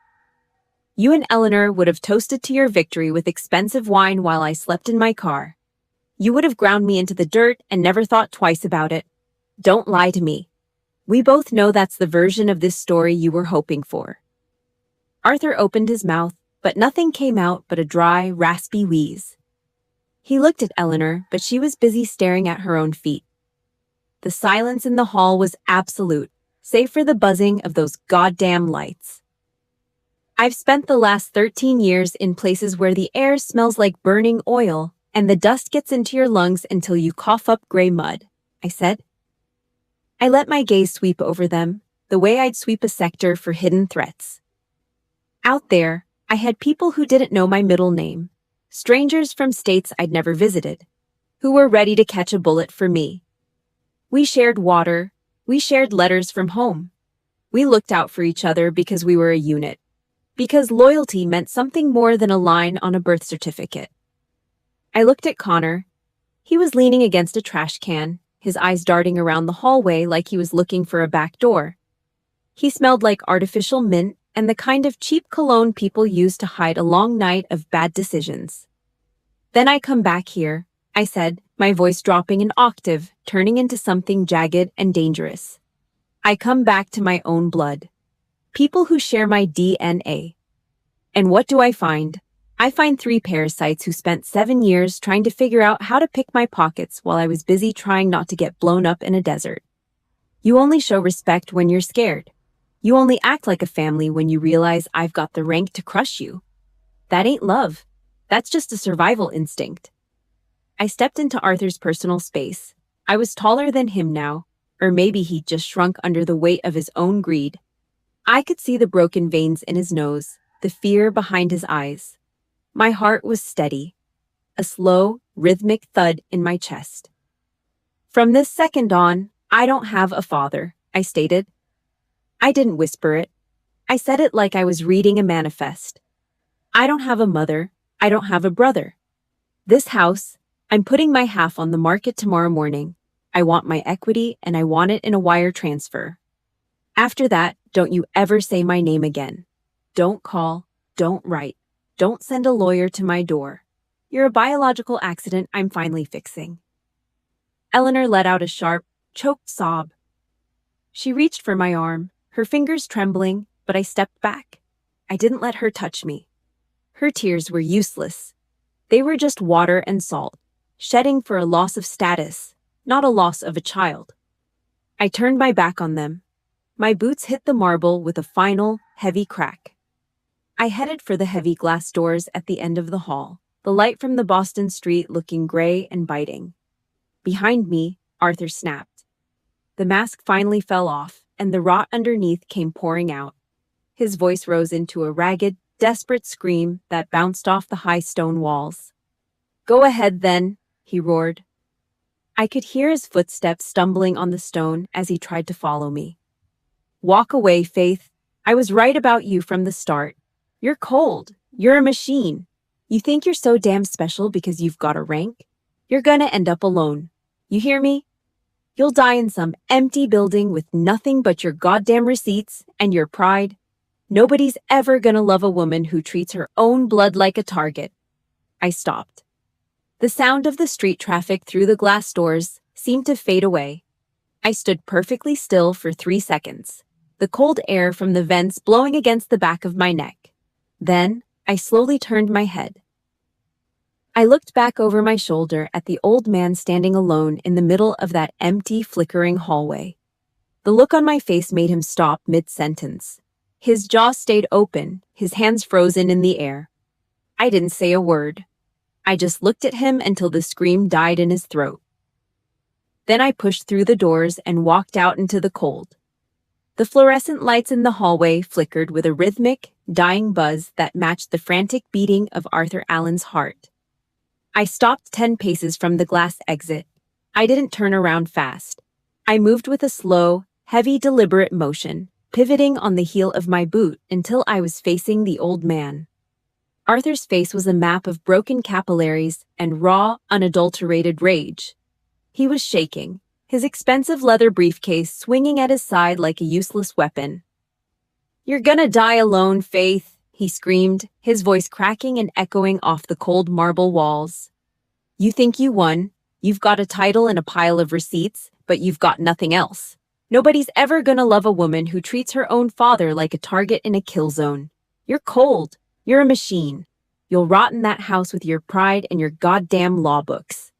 You and Eleanor would have toasted to your victory with expensive wine while I slept in my car. You would have ground me into the dirt and never thought twice about it. Don't lie to me. We both know that's the version of this story you were hoping for. Arthur opened his mouth, but nothing came out but a dry, raspy wheeze. He looked at Eleanor, but she was busy staring at her own feet. The silence in the hall was absolute, save for the buzzing of those goddamn lights. I've spent the last 13 years in places where the air smells like burning oil, and the dust gets into your lungs until you cough up gray mud, I said. I let my gaze sweep over them, the way I'd sweep a sector for hidden threats. Out there, I had people who didn't know my middle name, strangers from states I'd never visited, who were ready to catch a bullet for me. We shared water, we shared letters from home. We looked out for each other because we were a unit, because loyalty meant something more than a line on a birth certificate. I looked at Connor. He was leaning against a trash can, his eyes darting around the hallway like he was looking for a back door. He smelled like artificial mint and the kind of cheap cologne people use to hide a long night of bad decisions. Then I come back here, I said, my voice dropping an octave, turning into something jagged and dangerous. I come back to my own blood. People who share my DNA. And what do I find? I find 3 parasites who spent 7 years trying to figure out how to pick my pockets while I was busy trying not to get blown up in a desert. You only show respect when you're scared. You only act like a family when you realize I've got the rank to crush you. That ain't love. That's just a survival instinct. I stepped into Arthur's personal space. I was taller than him now, or maybe he'd just shrunk under the weight of his own greed. I could see the broken veins in his nose, the fear behind his eyes. My heart was steady, a slow, rhythmic thud in my chest. From this second on, I don't have a father, I stated. I didn't whisper it. I said it like I was reading a manifest. I don't have a mother. I don't have a brother. This house, I'm putting my half on the market tomorrow morning. I want my equity and I want it in a wire transfer. After that, don't you ever say my name again. Don't call, don't write, don't send a lawyer to my door. You're a biological accident I'm finally fixing. Eleanor let out a sharp, choked sob. She reached for my arm, her fingers trembling, but I stepped back. I didn't let her touch me. Her tears were useless. They were just water and salt, shedding for a loss of status, not a loss of a child. I turned my back on them. My boots hit the marble with a final, heavy crack. I headed for the heavy glass doors at the end of the hall, the light from the Boston street looking gray and biting. Behind me, Arthur snapped. The mask finally fell off, and the rot underneath came pouring out. His voice rose into a ragged, desperate scream that bounced off the high stone walls. Go ahead, then, he roared. I could hear his footsteps stumbling on the stone as he tried to follow me. Walk away, Faith. I was right about you from the start. You're cold. You're a machine. You think you're so damn special because you've got a rank? You're gonna end up alone. You hear me? You'll die in some empty building with nothing but your goddamn receipts and your pride. Nobody's ever gonna love a woman who treats her own blood like a target. I stopped. The sound of the street traffic through the glass doors seemed to fade away. I stood perfectly still for 3 seconds, the cold air from the vents blowing against the back of my neck. Then, I slowly turned my head. I looked back over my shoulder at the old man standing alone in the middle of that empty, flickering hallway. The look on my face made him stop mid-sentence. His jaw stayed open, his hands frozen in the air. I didn't say a word. I just looked at him until the scream died in his throat. Then I pushed through the doors and walked out into the cold. The fluorescent lights in the hallway flickered with a rhythmic, dying buzz that matched the frantic beating of Arthur Allen's heart. I stopped 10 paces from the glass exit. I didn't turn around fast. I moved with a slow, heavy, deliberate motion, pivoting on the heel of my boot until I was facing the old man. Arthur's face was a map of broken capillaries and raw, unadulterated rage. He was shaking, his expensive leather briefcase swinging at his side like a useless weapon. "You're gonna die alone, Faith," he screamed, his voice cracking and echoing off the cold marble walls. "You think you won, you've got a title and a pile of receipts, but you've got nothing else. Nobody's ever gonna love a woman who treats her own father like a target in a kill zone. You're cold, you're a machine. You'll rot in that house with your pride and your goddamn law books."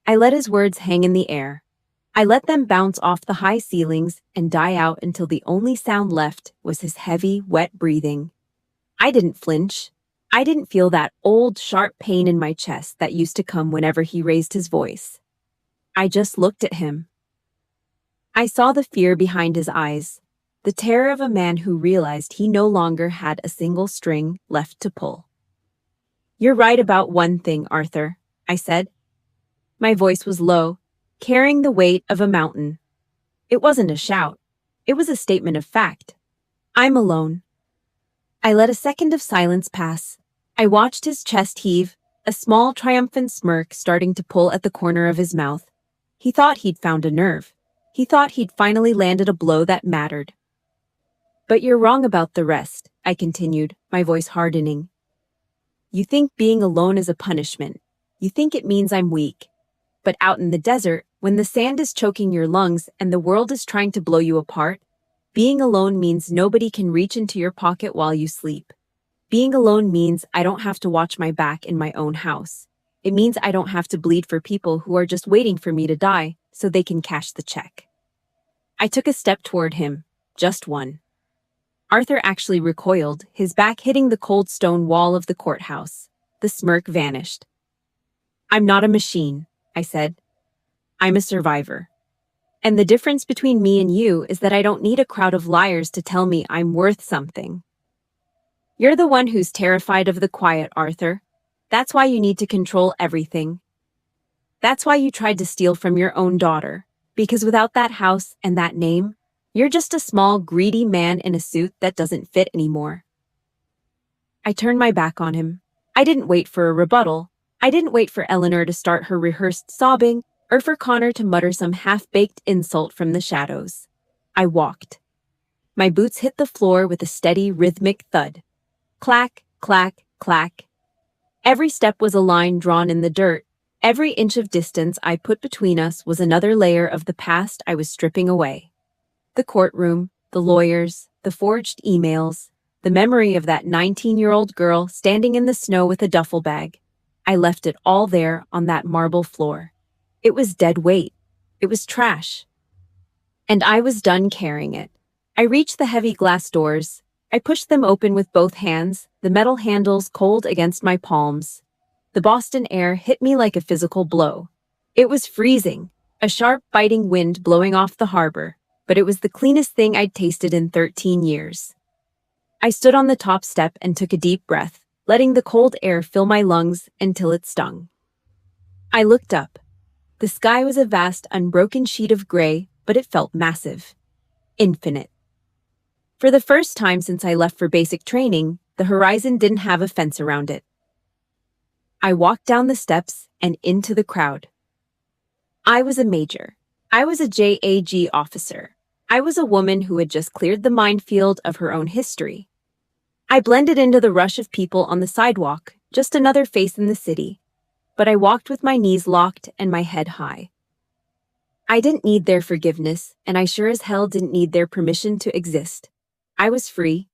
I let his words hang in the air. I let them bounce off the high ceilings and die out until the only sound left was his heavy, wet breathing. I didn't flinch. I didn't feel that old, sharp pain in my chest that used to come whenever he raised his voice. I just looked at him. I saw the fear behind his eyes, the terror of a man who realized he no longer had a single string left to pull. "You're right about one thing, Arthur," I said. My voice was low, carrying the weight of a mountain. It wasn't a shout. It was a statement of fact. I'm alone. I let a second of silence pass. I watched his chest heave, a small triumphant smirk starting to pull at the corner of his mouth. He thought he'd found a nerve. He thought he'd finally landed a blow that mattered. "But you're wrong about the rest," I continued, my voice hardening. "You think being alone is a punishment. You think it means I'm weak. But out in the desert, when the sand is choking your lungs and the world is trying to blow you apart, being alone means nobody can reach into your pocket while you sleep. Being alone means I don't have to watch my back in my own house. It means I don't have to bleed for people who are just waiting for me to die so they can cash the check." I took a step toward him, just one. Arthur actually recoiled, his back hitting the cold stone wall of the courthouse. The smirk vanished. "I'm not a machine," I said. "I'm a survivor. And the difference between me and you is that I don't need a crowd of liars to tell me I'm worth something. You're the one who's terrified of the quiet, Arthur. That's why you need to control everything. That's why you tried to steal from your own daughter, because without that house and that name, you're just a small, greedy man in a suit that doesn't fit anymore." I turned my back on him. I didn't wait for a rebuttal. I didn't wait for Eleanor to start her rehearsed sobbing or for Connor to mutter some half-baked insult from the shadows. I walked. My boots hit the floor with a steady, rhythmic thud. Clack, clack, clack. Every step was a line drawn in the dirt. Every inch of distance I put between us was another layer of the past I was stripping away. The courtroom, the lawyers, the forged emails, the memory of that 19-year-old girl standing in the snow with a duffel bag. I left it all there on that marble floor. It was dead weight. It was trash. And I was done carrying it. I reached the heavy glass doors. I pushed them open with both hands, the metal handles cold against my palms. The Boston air hit me like a physical blow. It was freezing, a sharp, biting wind blowing off the harbor, but it was the cleanest thing I'd tasted in 13 years. I stood on the top step and took a deep breath, letting the cold air fill my lungs until it stung. I looked up. The sky was a vast, unbroken sheet of gray, but it felt massive. Infinite. For the first time since I left for basic training, the horizon didn't have a fence around it. I walked down the steps and into the crowd. I was a major. I was a JAG officer. I was a woman who had just cleared the minefield of her own history. I blended into the rush of people on the sidewalk, just another face in the city. But I walked with my knees locked and my head high. I didn't need their forgiveness, and I sure as hell didn't need their permission to exist. I was free,